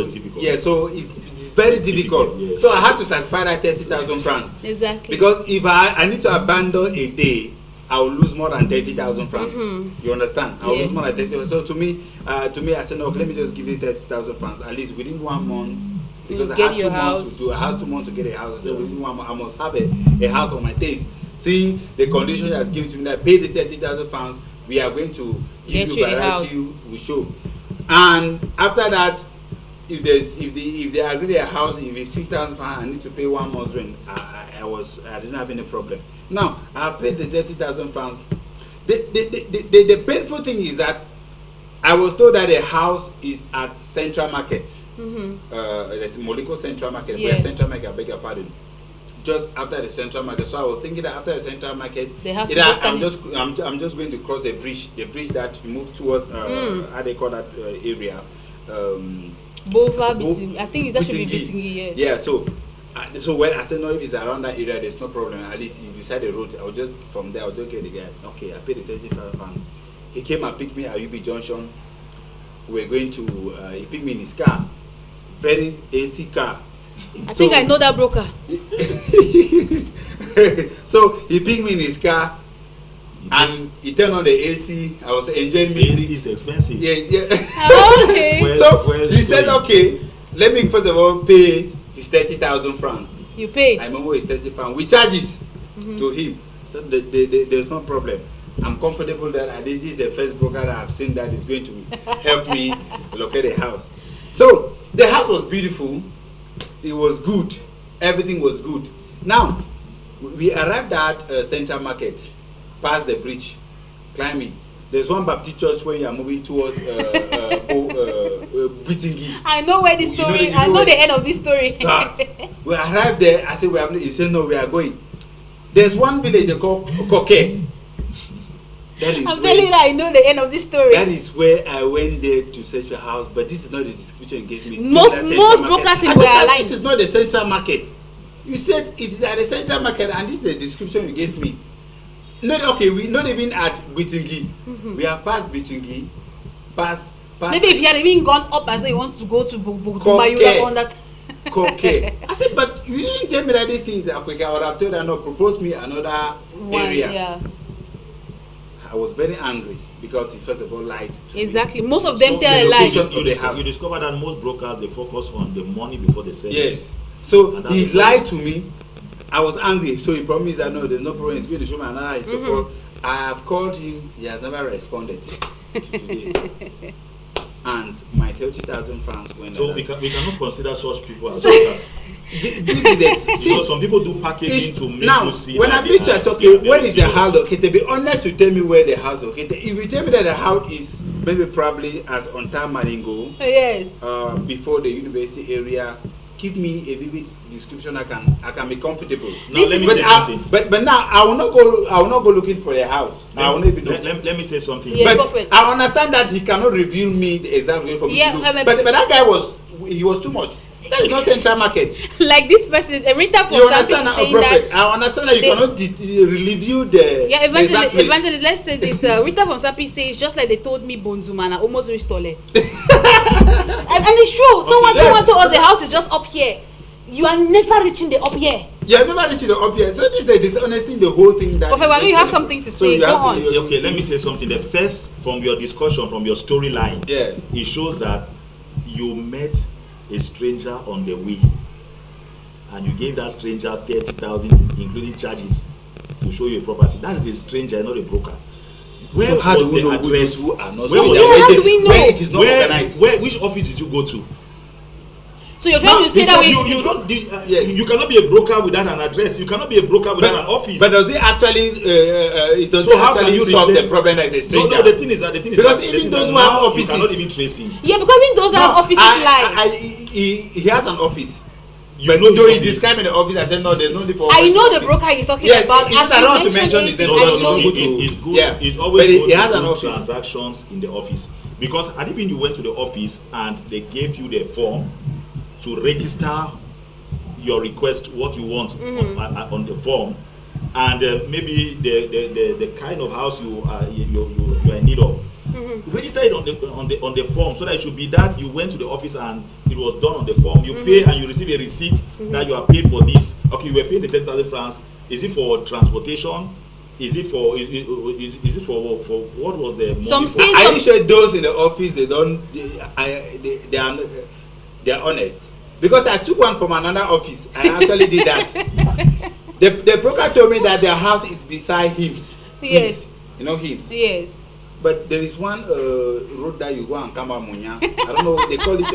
it's very difficult.
Yes.
So I had to sacrifice that 30,000 francs.
exactly,
Because if I need to abandon a day, I will lose more than 30,000 francs. You understand? I will lose more than 30,000. So to me, I said, no, let me just give you 30,000 francs at least within 1 month, because I had 2 months to do. I had 2 months to get a house. I said within 1 month I must have a house on my taste. Seeing the condition that's given to me, that pay the 30,000 francs, we are going to give you variety. We show. And after that, if they agree a house, if it's 6,000 francs, I need to pay 1 month's rent. I didn't have any problem. Now I have paid the 30,000 francs. The painful thing is that I was told that the house is at Central Market. There's Moliko Central Market. Where Central Market, I beg your pardon. Just after the Central Market. So I was thinking that after the Central Market, I'm just going to cross the bridge that moved towards how they call that area.
Buea, I think that should be Bitingi.
Yeah. So when I said no, if it's around that area, there's no problem. At least it's beside the road. I'll just get the guy. Okay, I paid the 35 pounds. He came and picked me at UB Junction. We're going to. He picked me in his car, very AC car.
I think I know that broker.
So he picked me in his car, and he turned on the AC. I was enjoying music.
AC is expensive.
Yeah.
Okay.
He said, okay, let me first of all pay his 30,000 francs.
You paid.
I remember it's 30 francs. We charges to him. So there's no problem. I'm comfortable that this is the first broker that I've seen that is going to help me locate a house. So the house was beautiful. It was good. Everything was good. Now we arrived at Central Market, past the bridge, climbing. There's one Baptist church where you are moving towards Bitingi.
I know where this story. I know the end of this story.
We arrived there. I said, he said, no, we are going. There's one village called Koke.
I'm telling you that I know the end of this story.
That is where I went there to search a house, but this is not the description you gave me.
Most brokers in Buea like
this is not the Central Market. You said it is at the Central Market, and this is the description you gave me. We're not even at Bitingi. We have passed Bitingi. Pass.
Maybe if you had even gone up and say you want to go to Buea, you would have on that.
Okay. I said, but you didn't tell me that these things are quick. I would have told her, no, propose me another area.
Yeah.
I was very angry because he first of all lied to
Exactly.
me.
Most of them tell a lie.
You discover that most brokers, they focus on the money before the service.
Yes. So he lied to me. I was angry. So he promised that no, there's no problem. He's going to show me another support. I have called him. He has never responded today. And my 30,000 francs went.
So we cannot consider such people as brokers.
This is
some people do packaging to make
now,
you see.
When I meet you, I say, okay, where is the house located? Be honest to tell me where the house located. If you tell me that the house is maybe probably as on Maringo,
yes,
before the university area, give me a vivid description. I can be comfortable.
Now let me say something.
But now I will not go looking for a house. I will not even know.
Let me say something.
Yeah,
but I understand that he cannot reveal me the exact way for me to do. But that guy was too much. That is not Central Market.
Like this person, Rita for
you understand
saying
that. I understand that you cannot review the.
Yeah, evangelist. Let's say this. Rita from Sapi says just like they told me Bonzuma, I almost reached Tole. and it's true. Someone told us the house is just up here. You are never reaching the up here.
You are never reaching the up here. So this is a dishonesty in the whole thing. That
Prophet, you have something to say. Go on.
Okay, let me say something. The first from your discussion, from your storyline, it shows that you met a stranger on the way, and you gave that stranger 30,000, including charges, to show you a property. That is a stranger, not a broker. Where
so how
was
do we
the
know
address?
Who are not
how do we know?
Where it is not organized.
Which office did you go to?
So you're trying to say that
you cannot be a broker without an address. You cannot be a broker without an office.
But does it actually how can you solve the problem as a stranger?
No, the thing is
because even those who have offices,
you cannot even trace him.
Yeah, because even those who have offices
he has an office.
You
know, though he described in the office, I said no, there's no need for.
I know the broker he's talking about.
It's around to mention his name.
It's good.
Yeah.
It's always good
he has an
to do
office.
transactions in the office. Because had it been you went to the office and they gave you the form to register your request, what you want on the form, and maybe the kind of house you are in need of, register it on the form, so that it should be that you went to the office and it was done on the form. You pay and you receive a receipt that you are paid for this. Okay, you were paid the 10,000 francs. Is it for transportation? Is it for what was the money?
Are you sure those in the office they are honest? Because I took one from another office. I actually did that. The broker told me that their house is beside Hims.
Yes.
Hims. You know Hims?
Yes.
But there is one road that you go and come out Munya. I don't know what they call it.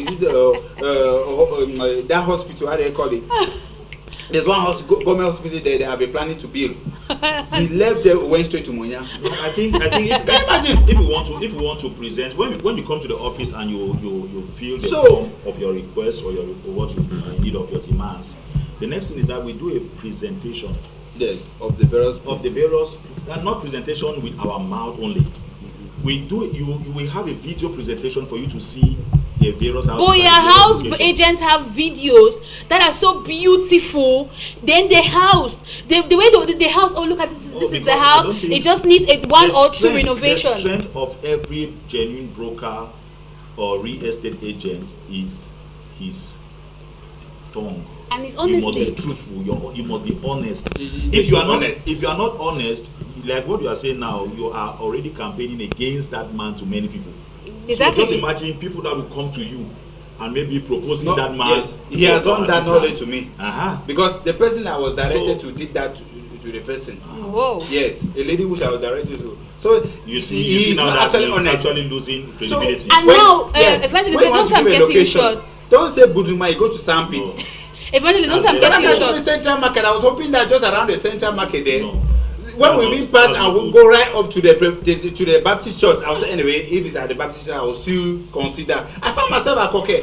Is it that hospital? How do they call it? There's one government hospital there they have been planning to build. We left there, went straight to Munya.
I think if you want to present when you come to the office and you fill the form of your request or what you need of your demands, the next thing is that we do a presentation.
Yes, of the various
and not presentation with our mouth only. We have a video presentation for you to see the various houses.
Buea house agents have videos that are so beautiful. Then the house, the way the house. Oh, look at this! This is the house. It just needs one or two renovation.
The strength of every genuine broker or real estate agent is his tongue.
And it's
honesty. You
honesty.
must be truthful. You must be honest. If you are not honest, like what you are saying now, you are already campaigning against that man to many people.
Exactly.
So just imagine people that will come to you and maybe proposing that man.
Yes, he has done that knowledge to me. Because the person I was directed to did that to the person.
Whoa.
Yes, a lady which I was directed to. So
you see now that he's actually losing credibility.
So, and now, eventually, don't say I'm getting short.
Don't say Buduma, you go to Sandpit.
Eventually, don't say I'm getting short.
Central Market, I was hoping that just around the Central Market there.
No.
When we meet past and we'll go right up to the Baptist church, I will say anyway, if it's at the Baptist church, I will still consider. I found myself at Koke.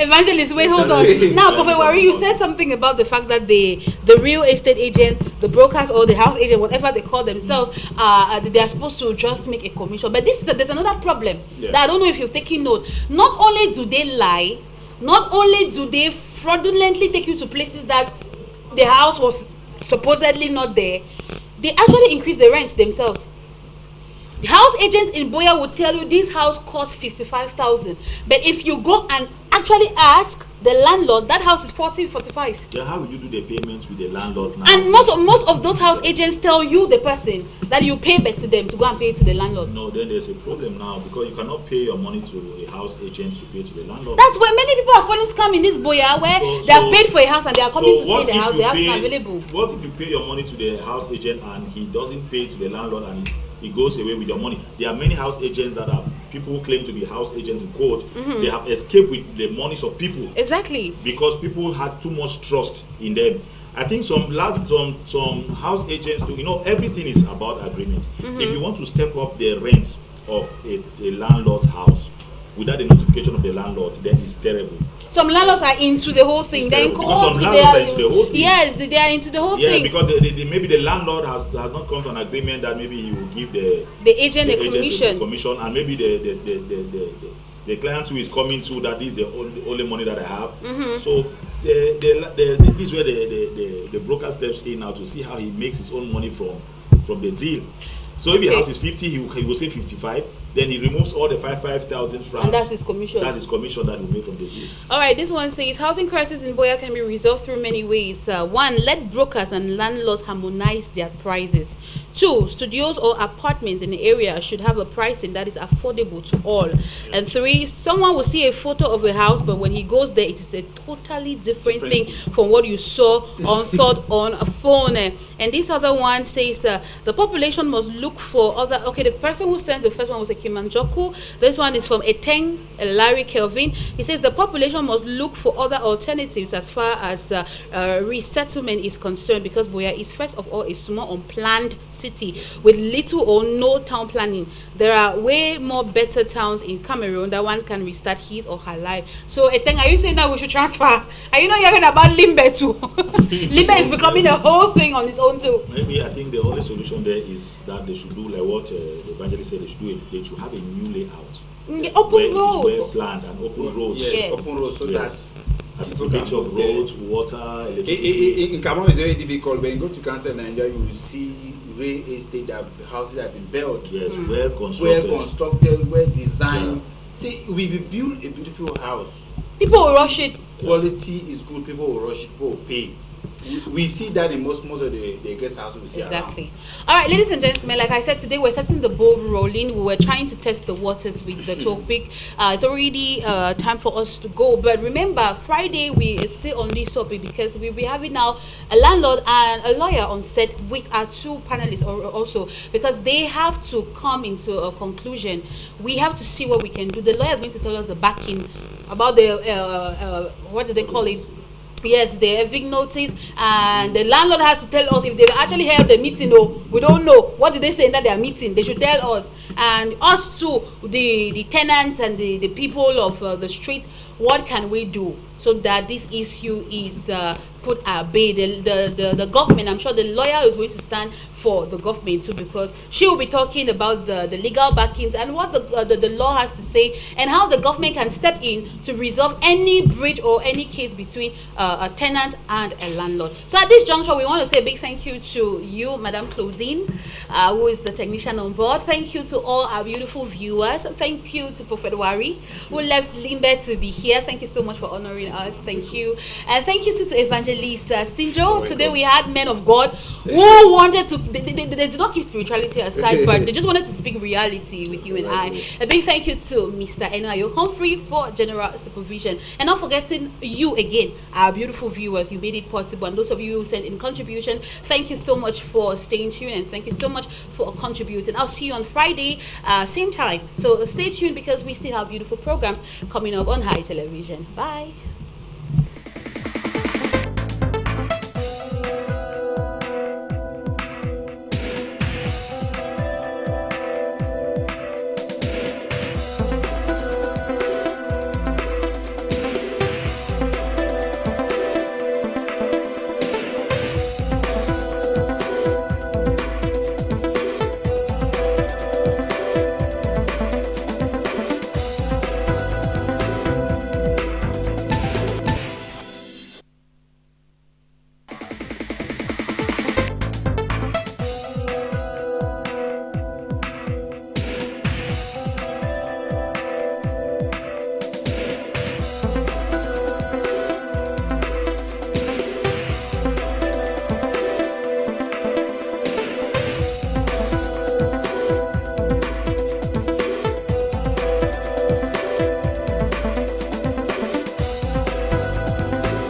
Evangelist, wait, hold on. Now, Prophet Wari, you said something about the fact that the real estate agents, the brokers, or the house agent, whatever they call themselves, they are supposed to just make a commission. But there's another problem that I don't know if you're taking note. Not only do they lie, not only do they fraudulently take you to places that the house was supposedly not there, they actually increase the rent themselves. The house agents in Buea would tell you this house costs 55,000, but if you go and actually ask the landlord, that house is 45.
Yeah, how will you do the payments with the landlord now?
And most of those house agents tell you, the person, that you pay back to them to go and pay to the landlord.
No, then there's a problem now because you cannot pay your money to a house agent to pay to the landlord.
That's where many people are falling scam in this Buea, where they have paid for a house and they are coming to stay in the house. The house is available.
What if you pay your money to the house agent and he doesn't pay to the landlord and he goes away with your money? There are many house agents that are people who claim to be house agents in court. They have escaped with the monies of people.
Exactly.
Because people had too much trust in them. I think some house agents do. Everything is about agreement. If you want to step up the rents of a landlord's house without the notification of the landlord, then it's terrible.
Some landlords are into the whole thing. They're in court.
Some landlords are into the whole thing.
Yes, they are into the whole thing.
Yeah, because maybe the landlord has not come to an agreement that maybe he will give the
agent a commission,
and maybe the client who is coming to that is the only money that I have. So this is where the broker steps in now to see how he makes his own money from the deal. So if the house is 50, he will say 55. Then he removes all the 5,000 francs.
And that's his commission.
That's his commission that he made from the deal.
All right, this one says housing crisis in Buea can be resolved through many ways. One, let brokers and landlords harmonize their prices. Two, studios or apartments in the area should have a pricing that is affordable to all. And three, someone will see a photo of a house, but when he goes there, it is a totally different thing from what you saw on a phone. And this other one says the population must look for other. Okay, the person who sent the first one was a Kimanjoku. This one is from Eteng Larry Kelvin. He says the population must look for other alternatives as far as resettlement is concerned, because Buea is first of all a small unplanned city city with little or no town planning. There are way more better towns in Cameroon that one can restart his or her life. So, Eteng, are you saying that we should transfer? Are you not hearing about Limbe too? Limbe is becoming a whole thing on its own too.
Maybe I think the only solution there is that they should do like what the evangelist said. They should have a new layout.
Open roads.
Well planned and open roads.
Yes, open roads so
Yes.
that
Accessibility of roads, water, electricity.
in Cameroon it's very difficult. When you go to Council Nigeria, you will see real estate that houses that have been built.
Yes, well
constructed, well designed.
Yeah.
See, we build a beautiful house.
People will rush it.
Quality is good. People will rush it. People will pay. We see that in most of the guest houses we see
Exactly.
around.
All right, ladies and gentlemen, like I said, today we're setting the ball rolling. We were trying to test the waters with the topic. It's already time for us to go. But remember, Friday we is still on this topic because we'll be having now a landlord and a lawyer on set with our two panelists also, because they have to come into a conclusion. We have to see what we can do. The lawyer is going to tell us the backing about the what do they call it? Yes, the evict notice, and the landlord has to tell us if they actually held the meeting. No, we don't know. What did they say in that their meeting? They should tell us, and us too, the tenants and the people of the street. What can we do so that this issue is put at bay? The government, I'm sure the lawyer is going to stand for the government too, because she will be talking about the legal backings and what the law has to say, and how the government can step in to resolve any breach or any case between a tenant and a landlord. So at this juncture, we want to say a big thank you to you, Madam Claudine, who is the technician on board. Thank you to all our beautiful viewers. Thank you to Prophet Wari, who left Limbe to be here. Thank you so much for honoring us. Thank you. And thank you to Evangelist Sinjo. Today we had men of God who wanted to, they did not keep spirituality aside, but they just wanted to speak reality with you and I. A big thank you to Mr. Enoyo Humphrey for general supervision. And not forgetting you again, our beautiful viewers. You made it possible. And those of you who sent in contribution, thank you so much for staying tuned, and thank you so much for contributing. I'll see you on Friday, same time. So stay tuned, because we still have beautiful programs coming up on High Television. Bye.